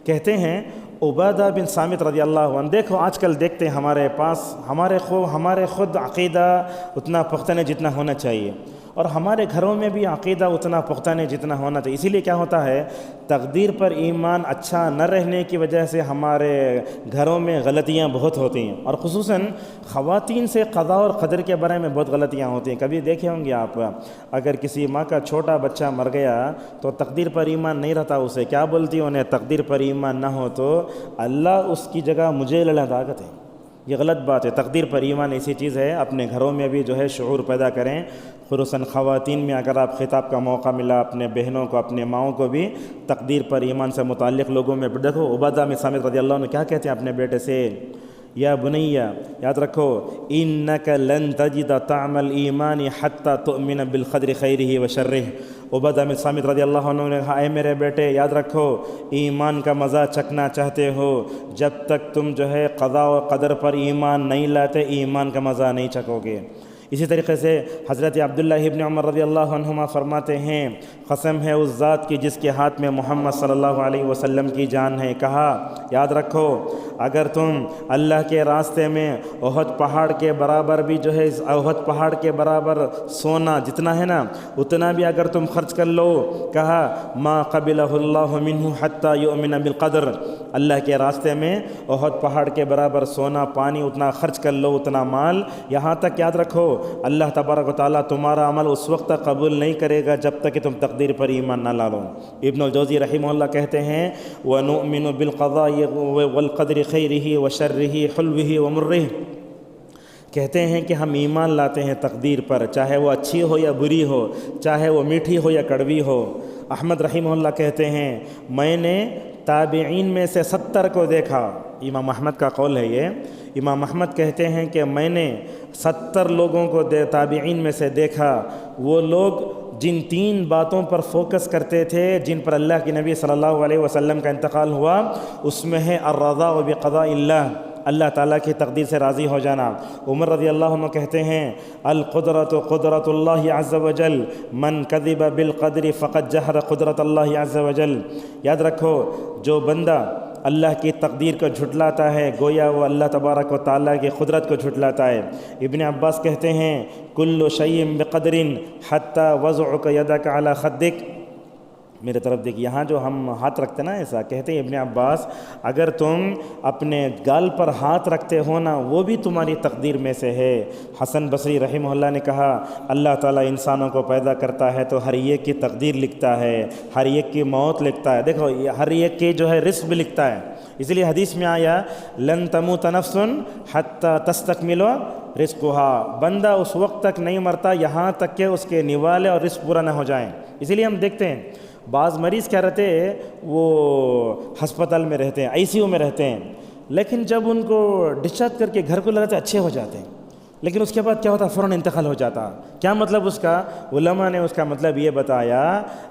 کہتے ہیں عبادہ بن صامت رضی اللہ عنہ، دیکھو آج کل دیکھتے ہیں ہمارے پاس ہمارے خود عقیدہ اتنا پختہ نہیں جتنا ہونا چاہیے، اور ہمارے گھروں میں بھی عقیدہ اتنا پختہ نہیں جتنا ہونا چاہیے۔ اسی لیے کیا ہوتا ہے، تقدیر پر ایمان اچھا نہ رہنے کی وجہ سے ہمارے گھروں میں غلطیاں بہت ہوتی ہیں، اور خصوصاً خواتین سے قضاء اور قدر کے بارے میں بہت غلطیاں ہوتی ہیں۔ کبھی دیکھے ہوں گے آپ، اگر کسی ماں کا چھوٹا بچہ مر گیا تو تقدیر پر ایمان نہیں رہتا، اسے کیا بولتی ہے، انہیں تقدیر پر ایمان نہ ہو تو اللہ اس کی جگہ مجھے لڑا طاقت ہے۔ یہ غلط بات ہے۔ تقدیر پر ایمان ایسی چیز ہے، اپنے گھروں میں بھی جو ہے شعور پیدا کریں، خصوصاً خواتین میں اگر آپ خطاب کا موقع ملا، اپنے بہنوں کو، اپنے ماؤں کو بھی تقدیر پر ایمان سے متعلق لوگوں میں دیکھو، عبادہ بن صامت رضی اللہ عنہ کیا کہتے ہیں اپنے بیٹے سے، یا بنیا، یاد رکھو، انک لن تجد طعم الایمان حتی تؤمن بالقدر خیرہ و شرہ۔ عبادہ بن صامت رضی اللہ عنہ نے کہا، اے میرے بیٹے یاد رکھو، ایمان کا مزہ چکھنا چاہتے ہو، جب تک تم جو ہے قضاء و قدر پر ایمان نہیں لاتے، ایمان کا مزہ نہیں چکھو گے۔ اسی طریقے سے حضرت عبداللہ ابن عمر رضی اللہ عنہما فرماتے ہیں، قسم ہے اس ذات کی جس کے ہاتھ میں محمد صلی اللہ علیہ وسلم کی جان ہے، کہا یاد رکھو، اگر تم اللہ کے راستے میں احد پہاڑ کے برابر بھی جو ہے، احد پہاڑ کے برابر سونا جتنا ہے نا، اتنا بھی اگر تم خرچ کر لو، کہا ما قبلہ اللہ منہ حتی یؤمن بالقدر، اللہ کے راستے میں احد پہاڑ کے برابر سونا پانی اتنا خرچ کر لو، اتنا مال، یہاں تک یاد رکھو اللہ تبارک و تعالیٰ تمہارا عمل اس وقت تک قبول نہیں کرے گا جب تک کہ تم تقدیر پر ایمان نہ لا لو۔ ابن الجوزی رحمہ اللہ کہتے ہیں، وَنُؤْمِنُ بِالْقَضَاءِ وَالْقَدْرِ خَيْرِهِ وَشَرِّهِ حُلْوِهِ وَمُرِّهِ، کہتے ہیں کہ ہم ایمان لاتے ہیں تقدیر پر، چاہے وہ اچھی ہو یا بری ہو، چاہے وہ میٹھی ہو یا کڑوی ہو۔ احمد رحمہ اللہ کہتے ہیں، میں نے تابعین میں سے 70 کو دیکھا، امام احمد کا قول ہے یہ، امام احمد کہتے ہیں کہ میں نے 70 لوگوں کو تابعین میں سے دیکھا، وہ لوگ جن 3 باتوں پر فوکس کرتے تھے، جن پر اللہ کے نبی صلی اللہ علیہ وسلم کا انتقال ہوا، اس میں ہے الرضا بقضاء اللہ، اللہ تعالیٰ کی تقدیر سے راضی ہو جانا۔ عمر رضی اللہ عنہ کہتے ہیں، القدرۃ قدرۃ اللہ عز وجل، من کذب بالقدر فقد جہر قدرۃ اللہ عز وجل، یاد رکھو جو بندہ اللہ کی تقدیر کو جھٹلاتا ہے، گویا وہ اللہ تبارک و تعالیٰ کی قدرت کو جھٹلاتا ہے۔ ابن عباس کہتے ہیں، کل شیء بقدر حتی وضعک یدک علی خدک، میرے طرف دیکھیے، یہاں جو ہم ہاتھ رکھتے ہیں نا، ایسا کہتے ہیں ابن عباس، اگر تم اپنے گال پر ہاتھ رکھتے ہو نا، وہ بھی تمہاری تقدیر میں سے ہے۔ حسن بصری رحمہ اللہ نے کہا، اللہ تعالیٰ انسانوں کو پیدا کرتا ہے تو ہر ایک کی تقدیر لکھتا ہے، ہر ایک کی موت لکھتا ہے، دیکھو ہر ایک کی جو ہے رزق بھی لکھتا ہے۔ اس لیے حدیث میں آیا، لن تموت نفس حتی تستکمل رزقها، بندہ اس وقت تک نہیں مرتا یہاں تک کہ اس کے نوالے اور رزق پورا نہ ہو جائیں۔ اسی لیے ہم دیکھتے ہیں بعض مریض کیا رہتے ہیں، وہ ہسپتال میں رہتے ہیں، آئی سی یو میں رہتے ہیں، لیکن جب ان کو ڈسچارج کر کے گھر کو لاتے اچھے ہو جاتے ہیں، لیکن اس کے بعد کیا ہوتا، فوراً انتقال ہو جاتا۔ کیا مطلب اس کا؟ علماء نے اس کا مطلب یہ بتایا،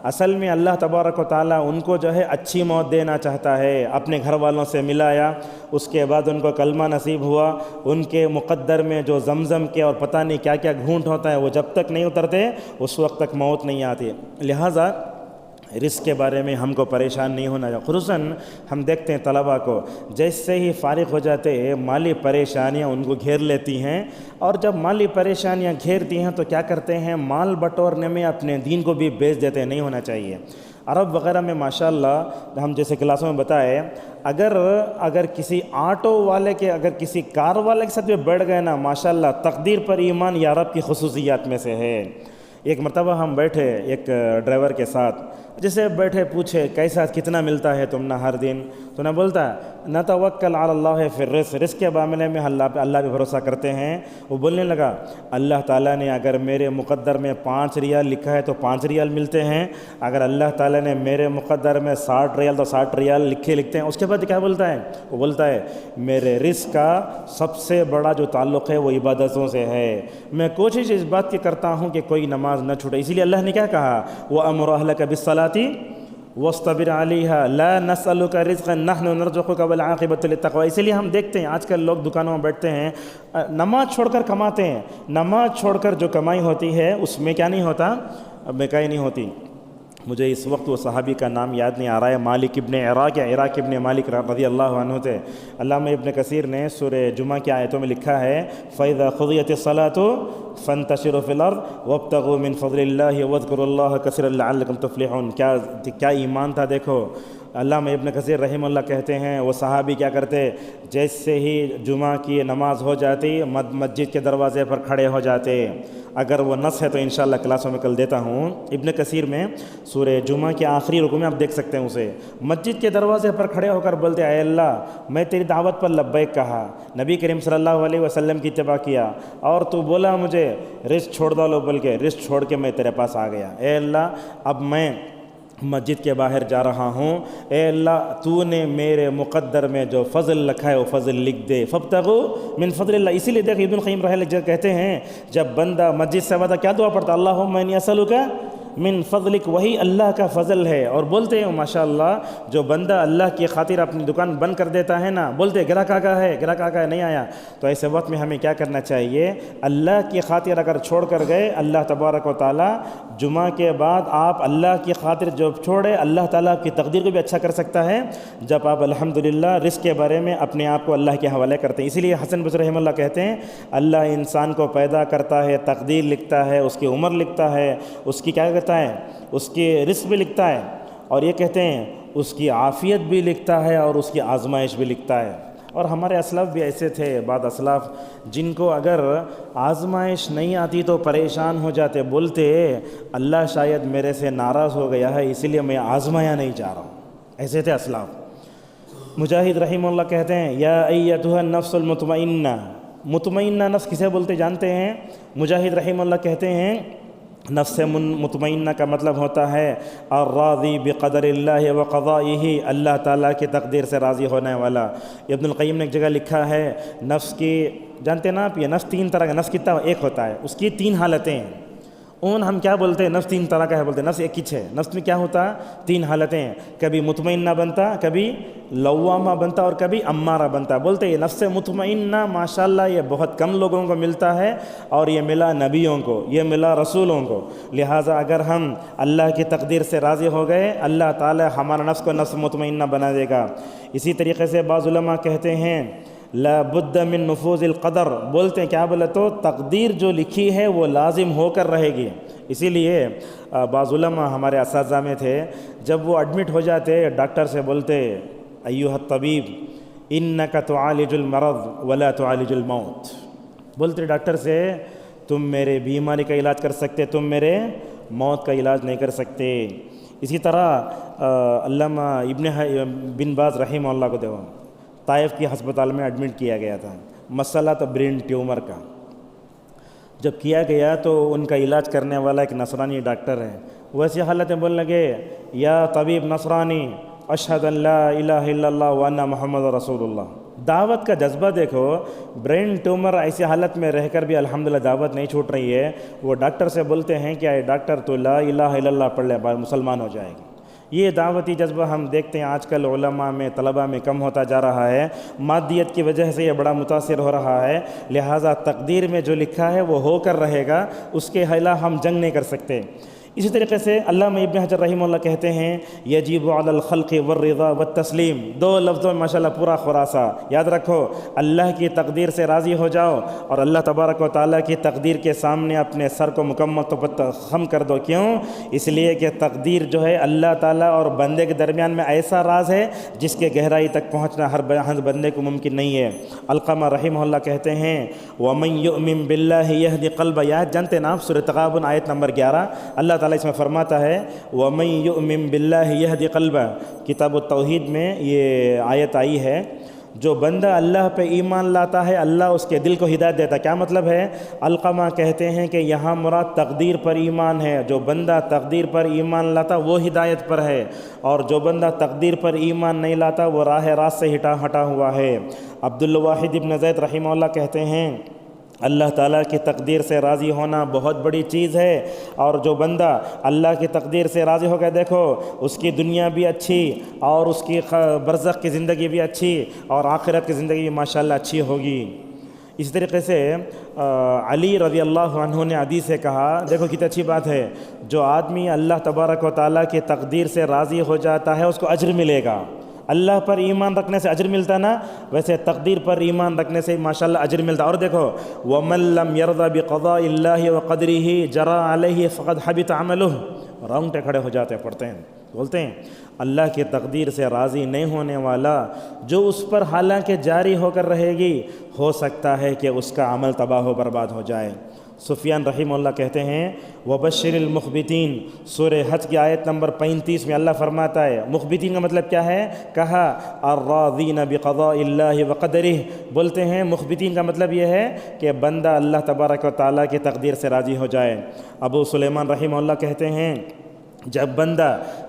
اصل میں اللہ تبارک و تعالیٰ ان کو جو ہے اچھی موت دینا چاہتا ہے، اپنے گھر والوں سے ملایا، اس کے بعد ان کو کلمہ نصیب ہوا، ان کے مقدر میں جو زمزم کے اور پتہ نہیں کیا کیا گھونٹ ہوتا ہے وہ جب تک نہیں اترتے اس وقت تک موت نہیں آتی۔ لہٰذا رزق کے بارے میں ہم کو پریشان نہیں ہونا چاہیے۔ خصوصاً ہم دیکھتے ہیں طلباء کو جیسے ہی فارغ ہو جاتے ہیں مالی پریشانیاں ان کو گھیر لیتی ہیں، اور جب مالی پریشانیاں گھیرتی ہیں تو کیا کرتے ہیں، مال بٹورنے میں اپنے دین کو بھی بیچ دیتے ہیں۔ نہیں ہونا چاہیے۔ عرب وغیرہ میں ماشاءاللہ ہم جیسے کلاسوں میں بتائے، اگر کسی آٹو والے کے، اگر کسی کار والے کے ساتھ بھی بیٹھ گئے نا، ماشاءاللہ تقدیر پر ایمان یہ عرب کی خصوصیات میں سے ہے۔ ایک مرتبہ ہم بیٹھے ایک ڈرائیور کے ساتھ، جیسے بیٹھے پوچھے کیسا کتنا ملتا ہے تم نہ ہر دن، تو نہ بولتا نہ توکل علی اللہ فی الرزق، رزق کے معاملے میں اللہ پہ بھروسہ کرتے ہیں۔ وہ بولنے لگا اللہ تعالیٰ نے اگر میرے مقدر میں 5 ریال لکھا ہے تو 5 ریال ملتے ہیں، اگر اللہ تعالیٰ نے میرے مقدر میں 60 ریال تو 60 ریال لکھتے ہیں۔ اس کے بعد کیا بولتا ہے؟ وہ بولتا ہے میرے رزق کا سب سے بڑا جو تعلق ہے وہ عبادتوں سے ہے، میں کوشش اس بات کی کرتا ہوں کہ کوئی نماز نہ چھوٹے۔ اسی لیے اللہ نے کیا کہا وَأَمُرْ أَهْلَكَ بِالصَّلَاةِ وَاصْطَبِرْ عَلَيْهَا لَا نَسْأَلُكَ رِزْقًا نَحْنُ نَرْزُقُكَ وَالْعَاقِبَةُ لِلتَّقْوَىٰ۔ اسی لیے ہم دیکھتے ہیں آج کل لوگ دکانوں میں بیٹھتے ہیں، نماز چھوڑ کر کماتے ہیں، نماز چھوڑ کر جو کمائی ہوتی ہے اس میں کیا نہیں ہوتا؟ بیکائی نہیں ہوتی۔ مجھے اس وقت وہ صحابی کا نام یاد نہیں آ رہا ہے، مالک ابن عراق یا عراق ابن مالک رضی اللہ عنہ تھے۔ علامہ ابن کثیر نے سورہ جمعہ کی آیتوں میں لکھا ہے فَإِذَا قُضِيَتِ الصَّلَاةُ فَانتَشِرُوا فِي الْأَرْضِ وَابْتَغُوا مِنْ فَضْلِ اللَّهِ وَاذْكُرُوا اللَّهَ كَثِيرًا لَعَلَّكُمْ تُفْلِحُونَ۔ کیا ایمان تھا دیکھو۔ علامہ ابن کثیر رحمہ اللہ کہتے ہیں وہ صحابی کیا کرتے، جیسے ہی جمعہ کی نماز ہو جاتی مسجد کے دروازے پر کھڑے ہو جاتے۔ اگر وہ نص ہے تو انشاءاللہ کلاسوں میں کل دیتا ہوں۔ ابن کثیر میں سورہ جمعہ کے آخری رکوع میں آپ دیکھ سکتے ہیں اسے مسجد کے دروازے پر کھڑے ہو کر بولتے اے اللہ میں تیری دعوت پر لبیک کہا، نبی کریم صلی اللہ علیہ وسلم کی اتباع کیا، اور تو بولا مجھے رزق چھوڑ دو، بول کے رزق چھوڑ کے میں تیرے پاس آ گیا۔ اے اللہ اب میں مسجد کے باہر جا رہا ہوں، اے اللہ تو نے میرے مقدر میں جو فضل رکھا ہے وہ فضل لکھ دے، فابتغوا من فضل اللہ۔ اسی لیے دیکھ ابن القیم رحمہ اللہ کہتے ہیں جب بندہ مسجد سے وعدہ کیا دعا پڑھتا اللہم انی اسألک من فضلک، وہی اللہ کا فضل ہے۔ اور بولتے ہیں ماشاءاللہ جو بندہ اللہ کی خاطر اپنی دکان بند کر دیتا ہے نا، بولتے گراہک آ گیا ہے، گراہک آ گیا نہیں آیا، تو ایسے وقت میں ہمیں کیا کرنا چاہیے؟ اللہ کی خاطر اگر چھوڑ کر گئے اللہ تبارک و تعالیٰ جمعہ کے بعد آپ اللہ کی خاطر جو چھوڑے اللہ تعالیٰ کی تقدیر کو بھی اچھا کر سکتا ہے جب آپ الحمدللہ رزق کے بارے میں اپنے آپ کو اللہ کے حوالے کرتے ہیں۔ اسی لیے حسن بصری رحمہ اللہ کہتے ہیں اللہ انسان کو پیدا کرتا ہے، تقدیر لکھتا ہے، اس کی عمر لکھتا ہے، اس کی کیا کہتا ہے اس کی رزق بھی لکھتا ہے، اور یہ کہتے ہیں اس کی عافیت بھی لکھتا ہے اور اس کی آزمائش بھی لکھتا ہے۔ اور ہمارے اسلاف بھی ایسے تھے، بعض اسلاف جن کو اگر آزمائش نہیں آتی تو پریشان ہو جاتے، بولتے اللہ شاید میرے سے ناراض ہو گیا ہے اسی لیے میں آزمایا نہیں جا رہا ہوں۔ ایسے تھے اسلاف۔ مجاہد رحمہ اللہ کہتے ہیں یا ایتھا النفس المطمئنہ، مطمئنہ نفس کسے بولتے جانتے ہیں؟ مجاہد رحمہ اللہ کہتے ہیں نفس مطمئنہ کا مطلب ہوتا ہے الراضی بقدر اللہ وقضائہ، اللہ تعالیٰ کی تقدیر سے راضی ہونے والا۔ ابن القیم نے ایک جگہ لکھا ہے نفس کی، جانتے نا آپ یہ نفس 3 طرح کا، نفس کتنا ایک ہوتا ہے، اس کی 3 حالتیں ہیں۔ ہم کیا بولتے ہیں نفس 3 طرح کا ہے، بولتے ہیں نفس ایک ہی ہے۔ نفس میں کیا ہوتا ہے 3 حالتیں، کبھی مطمئنہ بنتا، کبھی لوامہ بنتا اور کبھی امارہ بنتا۔ بولتے ہیں نفس مطمئنہ ماشاءاللہ یہ بہت کم لوگوں کو ملتا ہے، اور یہ ملا نبیوں کو، یہ ملا رسولوں کو۔ لہٰذا اگر ہم اللہ کی تقدیر سے راضی ہو گئے اللہ تعالی ہمارا نفس کو نفس مطمئنہ بنا دے گا۔ اسی طریقے سے بعض علماء کہتے ہیں لا بد من نفوذ القدر، بولتے ہیں کیا بولے تو تقدیر جو لکھی ہے وہ لازم ہو کر رہے گی۔ اسی لیے بعض علماء ہمارے اساتذہ میں تھے، جب وہ ایڈمٹ ہو جاتے ڈاکٹر سے بولتے ایھا الطبیب انک تعالج المرض ولا تعالج الموت، بولتے ڈاکٹر سے تم میرے بیماری کا علاج کر سکتے، تم میرے موت کا علاج نہیں کر سکتے۔ اسی طرح علامہ ابن بن باز رحمہ اللہ کو دیوا طائف کی ہسپتال میں ایڈمٹ کیا گیا تھا، مسئلہ تو برین ٹیومر کا۔ جب کیا گیا تو ان کا علاج کرنے والا ایک نصرانی ڈاکٹر ہے، ویسی حالت میں بولنے لگے یا طبیب نصرانی اشہد ان لا الہ الا اللہ وان محمد رسول اللہ۔ دعوت کا جذبہ دیکھو، برین ٹیومر ایسی حالت میں رہ کر بھی الحمدللہ دعوت نہیں چھوٹ رہی ہے۔ وہ ڈاکٹر سے بولتے ہیں کہ اے ڈاکٹر تو لا الہ الا اللہ پڑھ لے مسلمان ہو جائے گی۔ یہ دعوتی جذبہ ہم دیکھتے ہیں آج کل علماء میں طلباء میں کم ہوتا جا رہا ہے، مادیت کی وجہ سے یہ بڑا متاثر ہو رہا ہے۔ لہٰذا تقدیر میں جو لکھا ہے وہ ہو کر رہے گا، اس کے خلاف ہم جنگ نہیں کر سکتے۔ اسی طریقے سے علامہ ابن حجر رحمہ اللہ کہتے ہیں یجب علی الخلق والرضا والتسلیم، دو لفظوں میں ماشاءاللہ پورا خلاصہ یاد رکھو، اللہ کی تقدیر سے راضی ہو جاؤ اور اللہ تبارک و تعالیٰ کی تقدیر کے سامنے اپنے سر کو مکمل طور پر خم کر دو۔ کیوں؟ اس لیے کہ تقدیر جو ہے اللہ تعالیٰ اور بندے کے درمیان میں ایسا راز ہے جس کے گہرائی تک پہنچنا ہر بندے کو ممکن نہیں ہے۔ علقمہ رحمہ اللہ کہتے ہیں وَمَن يُؤْمِن بِاللَّهِ يَهْدِ قَلْبَهُ، یہ آیت جانتے ہیں نا آپ، سورۃ تغابن آیت نمبر 11، اللہ تعالیٰ اس میں فرماتا ہے وَمَن يُؤْمِن بِاللَّهِ يَهْدِ قَلْبَهُ، کتاب التوحید میں یہ آیت آئی ہے، جو بندہ اللہ پہ ایمان لاتا ہے اللہ اس کے دل کو ہدایت دیتا ہے۔ کیا مطلب ہے؟ علقمہ کہتے ہیں کہ یہاں مراد تقدیر پر ایمان ہے، جو بندہ تقدیر پر ایمان لاتا وہ ہدایت پر ہے، اور جو بندہ تقدیر پر ایمان نہیں لاتا وہ راہ راست سے ہٹا ہوا ہے۔ عبدالواحد ابن زید رحمہ اللہ کہتے ہیں اللہ تعالیٰ کی تقدیر سے راضی ہونا بہت بڑی چیز ہے، اور جو بندہ اللہ کی تقدیر سے راضی ہو گیا، دیکھو اس کی دنیا بھی اچھی اور اس کی برزخ کی زندگی بھی اچھی اور آخرت کی زندگی بھی ماشاءاللہ اچھی ہوگی۔ اس طریقے سے علی رضی اللہ عنہ نے حدیث سے کہا، دیکھو کتنی اچھی بات ہے، جو آدمی اللہ تبارک و تعالیٰ کی تقدیر سے راضی ہو جاتا ہے اس کو اجر ملے گا۔ اللہ پر ایمان رکھنے سے اجر ملتا نا، ویسے تقدیر پر ایمان رکھنے سے ماشاءاللہ اجر ملتا۔ اور دیکھو وَمَن لَّمْ يَرْضَ بِقَضَاءِ اللَّهِ وَقَدْرِهِ جَرَى عَلَيْهِ فَقَدْ حَبِطَ عَمَلُهُ، رونگٹے کھڑے ہو جاتے ہیں، پڑھتے ہیں، بولتے ہیں اللہ کی تقدیر سے راضی نہیں ہونے والا جو اس پر حالانکہ جاری ہو کر رہے گی، ہو سکتا ہے کہ اس کا عمل تباہ و برباد ہو جائے۔ سفیان رحمہ اللہ کہتے ہیں وبشر المخبتین، سورہ حج کی آیت نمبر 35 میں اللہ فرماتا ہے، مخبتین کا مطلب کیا ہے؟ کہا الراضین بقضاء اللہ وقدرہ، بولتے ہیں مخبتین کا مطلب یہ ہے کہ بندہ اللہ تبارک و تعالیٰ کی تقدیر سے راضی ہو جائے۔ ابو سلیمان رحمہ اللہ کہتے ہیں جب بندہ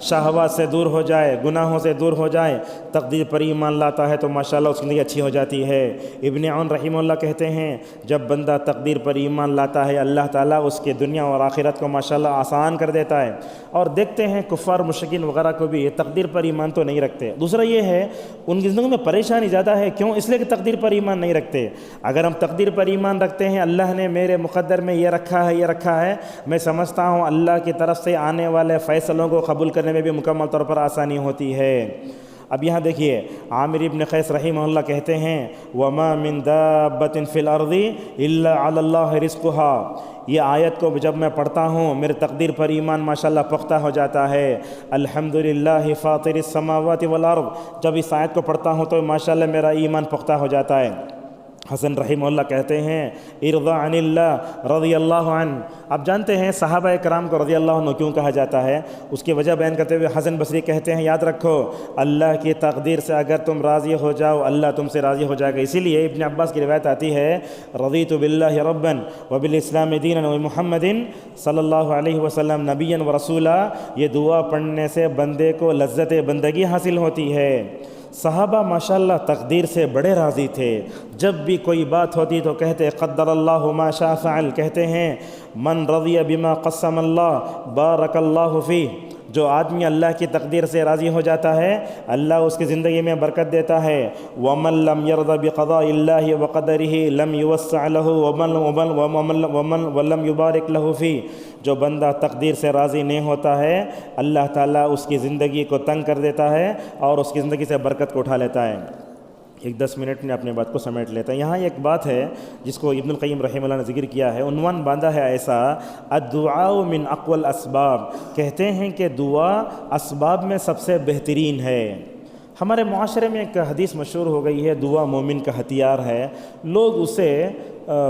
شہوات سے دور ہو جائے، گناہوں سے دور ہو جائے، تقدیر پر ایمان لاتا ہے تو ماشاءاللہ اس کی زندگی اچھی ہو جاتی ہے۔ ابن عون رحمہ اللہ کہتے ہیں جب بندہ تقدیر پر ایمان لاتا ہے اللہ تعالیٰ اس کے دنیا اور آخرت کو ماشاءاللہ آسان کر دیتا ہے۔ اور دیکھتے ہیں کفار مشرکین وغیرہ کو بھی تقدیر پر ایمان تو نہیں رکھتے۔ دوسرا یہ ہے ان کی زندگی میں پریشانی زیادہ ہے، کیوں؟ اس لیے کہ تقدیر پر ایمان نہیں رکھتے۔ اگر ہم تقدیر پر ایمان رکھتے ہیں، اللہ نے میرے مقدر میں یہ رکھا ہے، میں سمجھتا ہوں اللہ کی طرف سے آنے والے فیصلوں کو قبول کرنے میں بھی مکمل طور پر آسانی ہوتی ہے۔ اب یہاں دیکھیے عامر ابن قیس رحمہ اللہ کہتے ہیں وَمَا مِن دَابَّةٍ فِي الْأَرْضِ إِلَّا عَلَى اللَّهِ رِزْقُهَا، یہ آیت کو جب میں پڑھتا ہوں میرے تقدیر پر ایمان ماشاءاللہ پختہ ہو جاتا ہے۔ الحمدللہ فاطر السماوات والارض، جب اس آیت کو پڑھتا ہوں تو ماشاءاللہ میرا ایمان پختہ ہو جاتا ہے۔ حسن رحمہ اللہ کہتے ہیں ارضا عن اللہ رضی اللہ عنہ، آپ جانتے ہیں صحابہ کرام کو رضی اللہ عنہ کیوں کہا جاتا ہے، اس کی وجہ بیان کرتے ہوئے حسن بصری کہتے ہیں یاد رکھو اللہ کی تقدیر سے اگر تم راضی ہو جاؤ اللہ تم سے راضی ہو جائے گا۔ اسی لیے ابن عباس کی روایت آتی ہے رضیت باللہ ربا وبالاسلام دینا ومحمد صلی اللہ علیہ وسلم نبیا ورسولا، یہ دعا پڑھنے سے بندے کو لذت بندگی حاصل ہوتی ہے۔ صحابہ ماشاءاللہ تقدیر سے بڑے راضی تھے، جب بھی کوئی بات ہوتی تو کہتے قدر اللہ ما شاء فعل، کہتے ہیں من رضی بما قسم اللہ بارک اللہ فیہ، جو آدمی اللہ کی تقدیر سے راضی ہو جاتا ہے اللہ اس کی زندگی میں برکت دیتا ہے۔ وَمَن لَّمْ يَرْضَ بِقَضَاءِ اللَّهِ وَقَدَرِهِ لَمْ يُوَسَّعْ لَهُ وَلَمْ يُبَارِكْ لَهُ فِيهِ، جو بندہ تقدیر سے راضی نہیں ہوتا ہے اللہ تعالیٰ اس کی زندگی کو تنگ کر دیتا ہے اور اس کی زندگی سے برکت کو اٹھا لیتا ہے۔ ایک 10 منٹ میں اپنے بات کو سمیٹ لیتا ہے۔ یہاں ایک بات ہے جس کو ابن القیم رحمہ اللہ نے ذکر کیا ہے، عنوان باندھا ہے ایسا الدعاء من اقوى الاسباب، کہتے ہیں کہ دعا اسباب میں سب سے بہترین ہے۔ ہمارے معاشرے میں ایک حدیث مشہور ہو گئی ہے دعا مومن کا ہتھیار ہے، لوگ اسے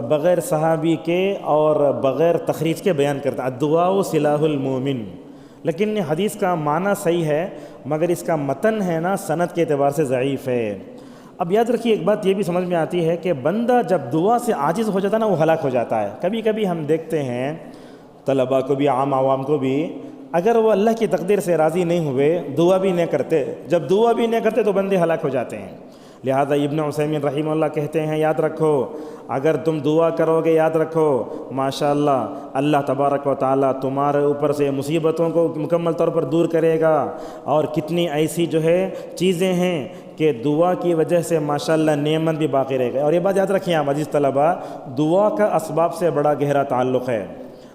بغیر صحابی کے اور بغیر تخریج کے بیان کرتے ہیں الدعاء سلاح المومن، لیکن حدیث کا معنی صحیح ہے مگر اس کا متن ہے نا سند کے اعتبار سے ضعیف ہے۔ اب یاد رکھیے ایک بات یہ بھی سمجھ میں آتی ہے کہ بندہ جب دعا سے عاجز ہو جاتا ہے نا وہ ہلاک ہو جاتا ہے۔ کبھی کبھی ہم دیکھتے ہیں طلباء کو بھی عام عوام کو بھی، اگر وہ اللہ کی تقدیر سے راضی نہیں ہوئے دعا بھی نہیں کرتے، جب دعا بھی نہیں کرتے تو بندے ہلاک ہو جاتے ہیں۔ لہذا ابن عثیمین رحمہ اللہ کہتے ہیں یاد رکھو اگر تم دعا کرو گے یاد رکھو ماشاءاللہ اللہ تبارک و تعالیٰ تمہارے اوپر سے مصیبتوں کو مکمل طور پر دور کرے گا، اور کتنی ایسی جو ہے چیزیں ہیں کہ دعا کی وجہ سے ماشاءاللہ نعمت بھی باقی رہے گا۔ اور یہ بات یاد رکھیں آپ عزیز طلباء، دعا کا اسباب سے بڑا گہرا تعلق ہے۔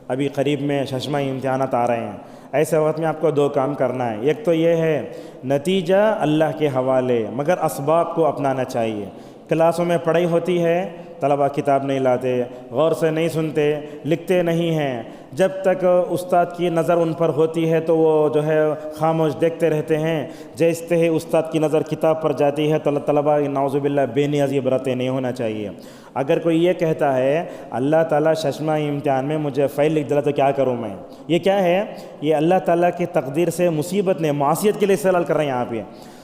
ابھی قریب میں ششماہی امتحانات آ رہے ہیں، ایسے وقت میں آپ کو 2 کام کرنا ہے۔ ایک تو یہ ہے نتیجہ اللہ کے حوالے، مگر اسباب کو اپنانا چاہیے۔ کلاسوں میں پڑھائی ہوتی ہے، طلبہ کتاب نہیں لاتے، غور سے نہیں سنتے، لکھتے نہیں ہیں، جب تک استاد کی نظر ان پر ہوتی ہے تو وہ جو ہے خاموش دیکھتے رہتے ہیں۔ جیسے ہی استاد کی نظر کتاب پر جاتی ہے تو طلبہ نعوذ باللہ بے نیازی برتیں نہیں ہونا چاہیے۔ اگر کوئی یہ کہتا ہے اللہ تعالیٰ ششماہی امتحان میں مجھے فیل لکھ دلا تو کیا کروں میں، یہ کیا ہے؟ یہ اللہ تعالیٰ کی تقدیر سے مصیبت نے معصیت کے لیے استدلال کر رہے ہیں یہاں پہ۔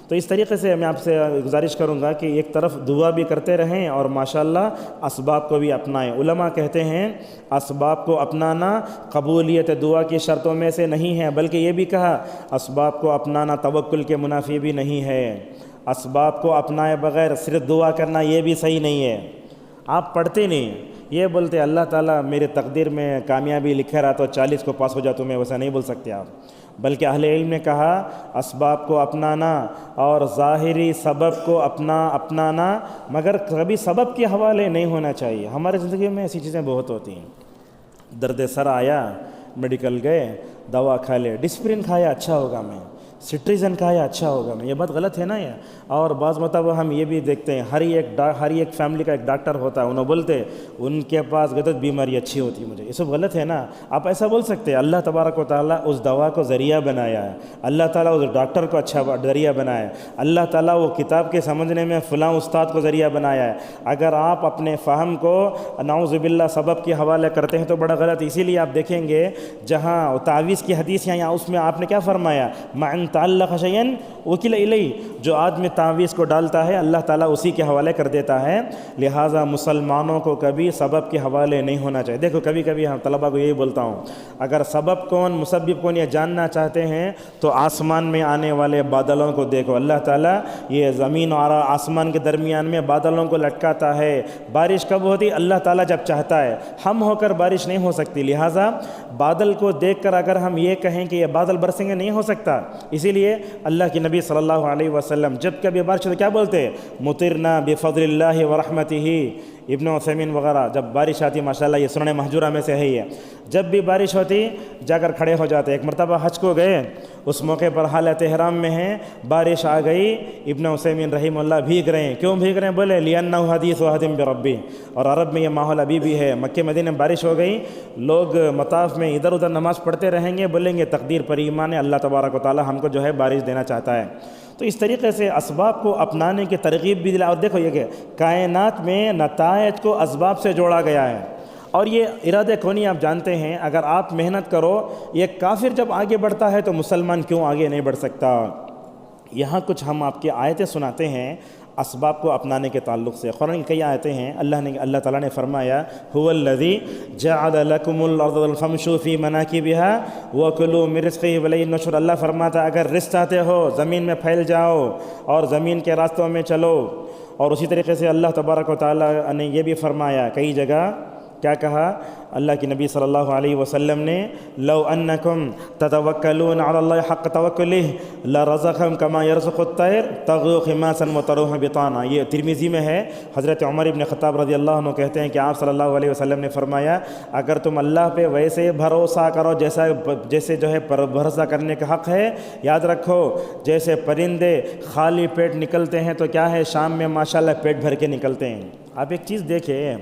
تو اس طریقے سے میں آپ سے گزارش کروں گا کہ ایک طرف دعا بھی کرتے رہیں اور ماشاءاللہ اسباب کو بھی اپنائیں۔ علماء کہتے ہیں اسباب کو اپنانا قبولیت دعا کی شرطوں میں سے نہیں ہے، بلکہ یہ بھی کہا اسباب کو اپنانا توکل کے منافی بھی نہیں ہے۔ اسباب کو اپنائے بغیر صرف دعا کرنا یہ بھی صحیح نہیں ہے۔ آپ پڑھتے نہیں، یہ بولتے اللہ تعالیٰ میرے تقدیر میں کامیابی لکھا رہا تو 40 کو پاس ہو جاتا، میں ویسا نہیں بول سکتے آپ، بلکہ اہل علم نے کہا اسباب کو اپنانا اور ظاہری سبب کو اپنانا، مگر کبھی سبب کے حوالے نہیں ہونا چاہیے۔ ہمارے زندگی میں ایسی چیزیں بہت ہوتی ہیں، درد سر آیا میڈیکل گئے، دوا کھا لے، ڈسپرین کھایا اچھا ہوگا میں، سٹریزن کھایا اچھا ہوگا میں، یہ بات غلط ہے نا یہ۔ اور بعض مطلب ہم یہ بھی دیکھتے ہیں ہر ایک فیملی کا ایک ڈاکٹر ہوتا ہے، انہوں بولتے ان کے پاس غلط بیماری اچھی ہوتی ہے مجھے، یہ سب غلط ہے نا۔ آپ ایسا بول سکتے ہیں اللہ تبارک و تعالیٰ اس دوا کو ذریعہ بنایا ہے، اللہ تعالیٰ اس ڈاکٹر کو اچھا ذریعہ بنایا ہے، اللہ تعالیٰ وہ کتاب کے سمجھنے میں فلاں استاد کو ذریعہ بنایا ہے۔ اگر آپ اپنے فہم کو نعوذ باللہ سبب کے حوالے کرتے ہیں تو بڑا غلط۔ اسی لیے آپ دیکھیں گے جہاں تعویذ کی حدیث ہے، یہاں اس میں آپ نے کیا فرمایا، معن تعلق شیئن وکل الیہ، جو آدمی تعویذ کو ڈالتا ہے اللہ تعالیٰ اسی کے حوالے کر دیتا ہے۔ لہٰذا مسلمانوں کو کبھی سبب کے حوالے نہیں ہونا چاہیے۔ دیکھو کبھی کبھی ہم طلباء کو یہی بولتا ہوں، اگر سبب کون مسبب کون یہ جاننا چاہتے ہیں تو آسمان میں آنے والے بادلوں کو دیکھو، اللہ تعالیٰ یہ زمین اور آسمان کے درمیان میں بادلوں کو لٹکاتا ہے۔ بارش کب ہوتی؟ اللہ تعالیٰ جب چاہتا ہے، ہم ہو کر بارش نہیں ہو سکتی۔ لہٰذا بادل کو دیکھ کر اگر ہم یہ کہیں کہ یہ بادل برسیں گے، نہیں ہو سکتا۔ اسی لیے اللہ کے نبی صلی اللہ علیہ وسلم جب کبھی بارش ہوتی کیا بولتے؟ مطرنا بفضل اللہ ورحمتہ۔ ابن عثیمین وغیرہ جب بارش آتی، ماشاءاللہ یہ سنن محجورہ میں سے ہے یہ، جب بھی بارش ہوتی جا کر کھڑے ہو جاتے۔ ایک مرتبہ حج کو گئے، اس موقع پر حالت احرام میں ہیں، بارش آ گئی، ابن عثیمین رحمہ اللہ بھیگ رہے ہیں۔ کیوں بھیگ رہے ہیں؟ بولے لِأَنَّهُ حَدِيثُ عَهْدٍ بِرَبِّهِ، اور عرب میں یہ ماحول ابھی بھی ہے۔ مکہ مدینہ میں بارش ہو گئی، لوگ مطاف میں ادھر ادھر نماز پڑھتے رہیں گے، بولیں گے تقدیر پر ایمان ہے، اللہ تبارک و تعالی ہم کو جو ہے بارش دینا چاہتا ہے۔ تو اس طریقے سے اسباب کو اپنانے کی ترغیب بھی دلا۔ اور دیکھو یہ کہ کائنات میں نتائج کو اسباب سے جوڑا گیا ہے، اور یہ ارادہ کونی آپ جانتے ہیں، اگر آپ محنت کرو، یہ کافر جب آگے بڑھتا ہے تو مسلمان کیوں آگے نہیں بڑھ سکتا؟ یہاں کچھ ہم آپ کی آیتیں سناتے ہیں اسباب کو اپنانے کے تعلق سے۔ قرآن کی کئی آیتیں ہیں، اللہ تعالیٰ نے فرمایا هو الذی جعل لکم الارض فامشوا فی مناکبها وکلوا من رزقہ والیہ النشور۔ اللہ فرماتا ہے اگر رزق چاہتے ہو زمین میں پھیل جاؤ اور زمین کے راستوں میں چلو۔ اور اسی طریقے سے اللہ تبارک و تعالیٰ نے یہ بھی فرمایا کئی جگہ، کیا کہا اللہ کے نبی صلی اللہ علیہ وسلم نے، لو انکم تتوکلون علی اللہ حق توکلہ لرزقکم کما یرزق الطیر تغدو خماسا وتروح بطانا۔ یہ ترمذی میں ہے، حضرت عمر ابن خطاب رضی اللہ عنہ کہتے ہیں کہ آپ صلی اللہ علیہ وسلم نے فرمایا اگر تم اللہ پہ ویسے بھروسہ کرو جیسے جو ہے بھروسہ کرنے کا حق ہے، یاد رکھو جیسے پرندے خالی پیٹ نکلتے ہیں تو کیا ہے شام میں ماشاءاللہ پیٹ بھر کے نکلتے ہیں۔ آپ ایک چیز دیکھیں،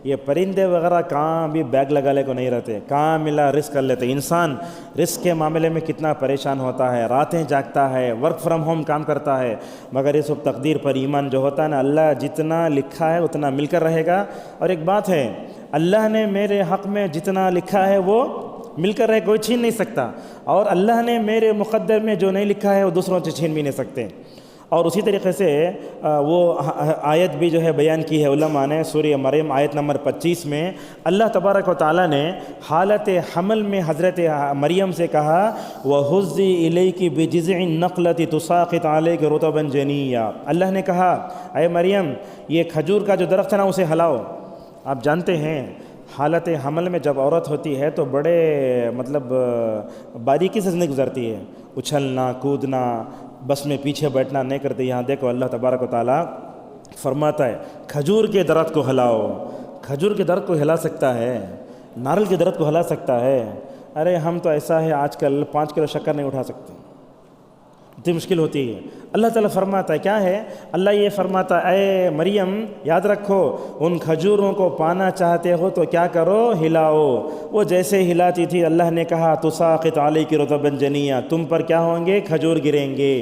یہ پرندے وغیرہ کہاں بھی بیگ لگا لے کو نہیں رہتے، کہاں ملا رزق کر لیتے۔ انسان رزق کے معاملے میں کتنا پریشان ہوتا ہے، راتیں جاگتا ہے، ورک فرام ہوم کام کرتا ہے، مگر یہ سب تقدیر پر ایمان جو ہوتا ہے نا، اللہ جتنا لکھا ہے اتنا مل کر رہے گا۔ اور ایک بات ہے، اللہ نے میرے حق میں جتنا لکھا ہے وہ مل کر رہے، کوئی چھین نہیں سکتا، اور اللہ نے میرے مقدر میں جو نہیں لکھا ہے وہ دوسروں سے چھین بھی نہیں سکتے۔ اور اسی طریقے سے وہ آیت بھی جو ہے بیان کی ہے علماء نے، سورہ مریم آیت نمبر 25 میں اللہ تبارک و تعالیٰ نے حالت حمل میں حضرت مریم سے کہا وَهُزِّي إِلَيْكِ بِجِذْعِ النَّخْلَةِ تُسَاقِطْ عَلَيْكِ رُطَبًا جَنِيًّا۔ اللہ نے کہا اے مریم یہ کھجور کا جو درخت ہے نا اسے ہلاؤ۔ آپ جانتے ہیں حالت حمل میں جب عورت ہوتی ہے تو بڑے مطلب باریکی سے زندگی گزرتی ہے، اچھلنا کودنا، بس میں پیچھے بیٹھنا نہیں کرتے۔ یہاں دیکھو اللہ تبارک و تعالیٰ فرماتا ہے کھجور کے درخت کو ہلاؤ۔ کھجور کے درخت کو ہلا سکتا ہے، ناریل کے درخت کو ہلا سکتا ہے؟ ارے ہم تو ایسا ہے آج کل 5 کلو شکر نہیں اٹھا سکتے، اتنی مشکل ہوتی ہے۔ اللہ تعالیٰ فرماتا ہے کیا ہے؟ اللہ یہ فرماتا ہے اے مریم یاد رکھو ان کھجوروں کو پانا چاہتے ہو تو کیا کرو؟ ہلاؤ۔ وہ جیسے ہلاتی تھی اللہ نے کہا تساقط علیک رطبا جنیا، تم پر کیا ہوں گے؟ کھجور گریں گے۔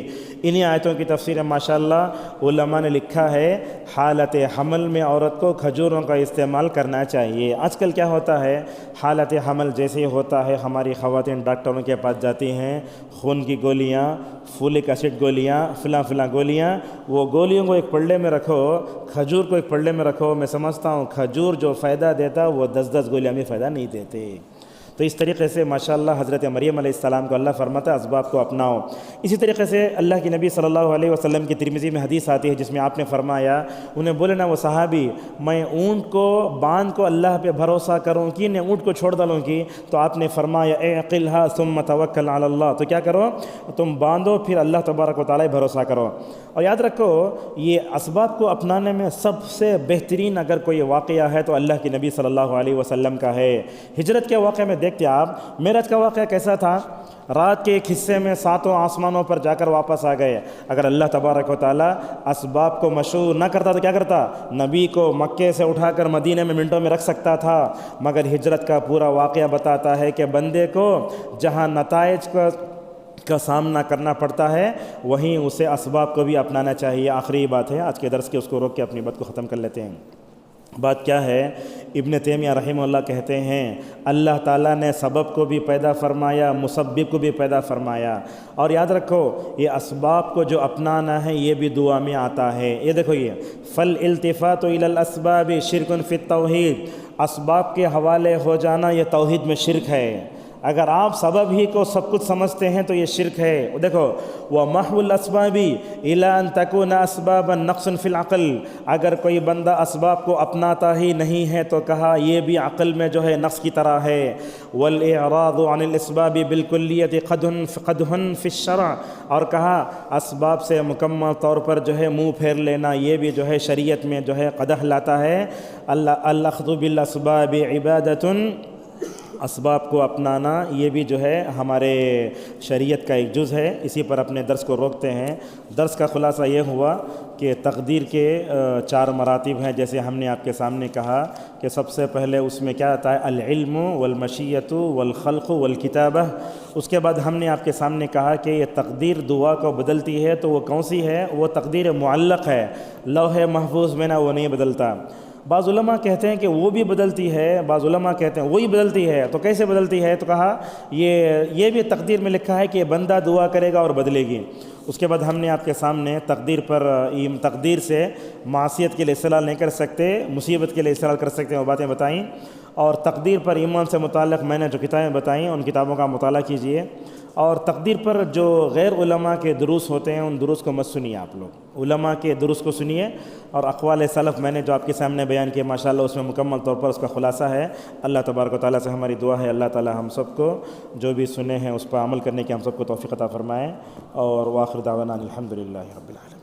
انہی آیتوں کی تفسیر ماشاءاللہ علماء نے لکھا ہے حالت حمل میں عورت کو کھجوروں کا استعمال کرنا چاہیے۔ آج کل کیا ہوتا ہے، حالت حمل جیسے ہوتا ہے ہماری خواتین ڈاکٹروں کے پاس جاتی ہیں، خون کی گولیاں، فولک ایسڈ گولیاں، فلاں گولیاں، وہ گولیوں کو ایک پلڑے میں رکھو، کھجور کو ایک پلڑے میں رکھو۔ میں سمجھتا ہوں کھجور جو فائدہ دیتا وہ 10 گولیاں بھی فائدہ نہیں دیتے۔ تو اس طریقے سے ماشاءاللہ حضرت مریم علیہ السلام کو اللہ فرماتا ہے اسباب کو اپناؤ۔ اسی طریقے سے اللہ کی نبی صلی اللہ علیہ وسلم کی ترمذی میں حدیث آتی ہے جس میں آپ نے فرمایا، انہیں بولے نا وہ صحابی میں اونٹ کو باندھ کو اللہ پہ بھروسہ کروں کہ نے اونٹ کو چھوڑ ڈالوں کی؟ تو آپ نے فرمایا اعقلھا ثم توکل علی اللہ، تو کیا کرو؟ تم باندھو پھر اللہ تبارک و تعالیٰ بھروسہ کرو۔ اور یاد رکھو یہ اسباب کو اپنانے میں سب سے بہترین اگر کوئی واقعہ ہے تو اللہ کی نبی صلی اللہ علیہ وسلم کا ہے۔ ہجرت کے واقعے میں دیکھتے آپ معراج کا واقعہ کیسا تھا؟ رات کے ایک حصے میں 7 آسمانوں پر جا کر واپس آ گئے۔ اگر اللہ تبارک و تعالیٰ اسباب کو مشروع نہ کرتا تو کیا کرتا؟ نبی کو مکے سے اٹھا کر مدینے میں منٹوں میں رکھ سکتا تھا، مگر ہجرت کا پورا واقعہ بتاتا ہے کہ بندے کو جہاں نتائج کا سامنا کرنا پڑتا ہے وہیں اسے اسباب کو بھی اپنانا چاہیے۔ آخری بات ہے آج کے درس کی، اس کو روک کے اپنی بات کو ختم کر لیتے ہیں۔ بات کیا ہے؟ ابن تیمیہ رحمہ اللہ کہتے ہیں اللہ تعالیٰ نے سبب کو بھی پیدا فرمایا، مسبب کو بھی پیدا فرمایا۔ اور یاد رکھو یہ اسباب کو جو اپنانا ہے یہ بھی دعا میں آتا ہے۔ یہ دیکھو یہ فالالتفات الی الاسباب شرک فی التوحید، اسباب کے حوالے ہو جانا یہ توحید میں شرک ہے۔ اگر آپ سبب ہی کو سب کچھ سمجھتے ہیں تو یہ شرک ہے۔ دیکھو وَمَحْوُ الْأَسْبَابِ إِلَىٰ أَن تَكُونَ أَسْبَابًا نَقْصٌ فِي الْعَقْلِ، اگر کوئی بندہ اسباب کو اپناتا ہی نہیں ہے تو کہا یہ بھی عقل میں جو ہے نقص کی طرح ہے۔ وَالْإِعْرَاضُ عَنِ الْأَسْبَابِ بِالْكُلِّيَّةِ قَدْحٌ فِي الشَّرْعِ، اور کہا اسباب سے مکمل طور پر جو ہے منہ پھیر لینا یہ بھی جو ہے شریعت میں جو ہے قدح لاتا ہے۔ الْأَخْذُ بِالْأَسْبَابِ عِبَادَةٌ، اسباب کو اپنانا یہ بھی جو ہے ہمارے شریعت کا ایک جز ہے۔ اسی پر اپنے درس کو روکتے ہیں۔ درس کا خلاصہ یہ ہوا کہ تقدیر کے 4 مراتب ہیں، جیسے ہم نے آپ کے سامنے کہا کہ سب سے پہلے اس میں کیا آتا ہے؟ العلم والمشیۃ والخلق والکتابہ۔ اس کے بعد ہم نے آپ کے سامنے کہا کہ یہ تقدیر دعا کو بدلتی ہے تو وہ کون سی ہے؟ وہ تقدیر معلق ہے، لوح محفوظ میں نا وہ نہیں بدلتا۔ بعض علماء کہتے ہیں کہ وہ بھی بدلتی ہے، بعض علماء کہتے ہیں وہی بدلتی ہے۔ تو کیسے بدلتی ہے؟ تو کہا یہ بھی تقدیر میں لکھا ہے کہ بندہ دعا کرے گا اور بدلے گی۔ اس کے بعد ہم نے آپ کے سامنے تقدیر سے معصیت کے لیے استدلال نہیں کر سکتے، مصیبت کے لیے استدلال کر سکتے ہیں، وہ باتیں بتائیں۔ اور تقدیر پر ایمان سے متعلق میں نے جو کتابیں بتائیں ان کتابوں کا مطالعہ کیجئے۔ اور تقدیر پر جو غیر علماء کے دروس ہوتے ہیں ان دروس کو مت سنیے، آپ لوگ علماء کے دروس کو سنیے۔ اور اقوال سلف میں نے جو آپ کے سامنے بیان کیے ماشاءاللہ اس میں مکمل طور پر اس کا خلاصہ ہے۔ اللہ تبارک و تعالیٰ سے ہماری دعا ہے اللہ تعالیٰ ہم سب کو جو بھی سنے ہیں اس پر عمل کرنے کی ہم سب کو توفیق عطا فرمائے۔ اور وآخر دعوانا الحمدللہ رب العالمین۔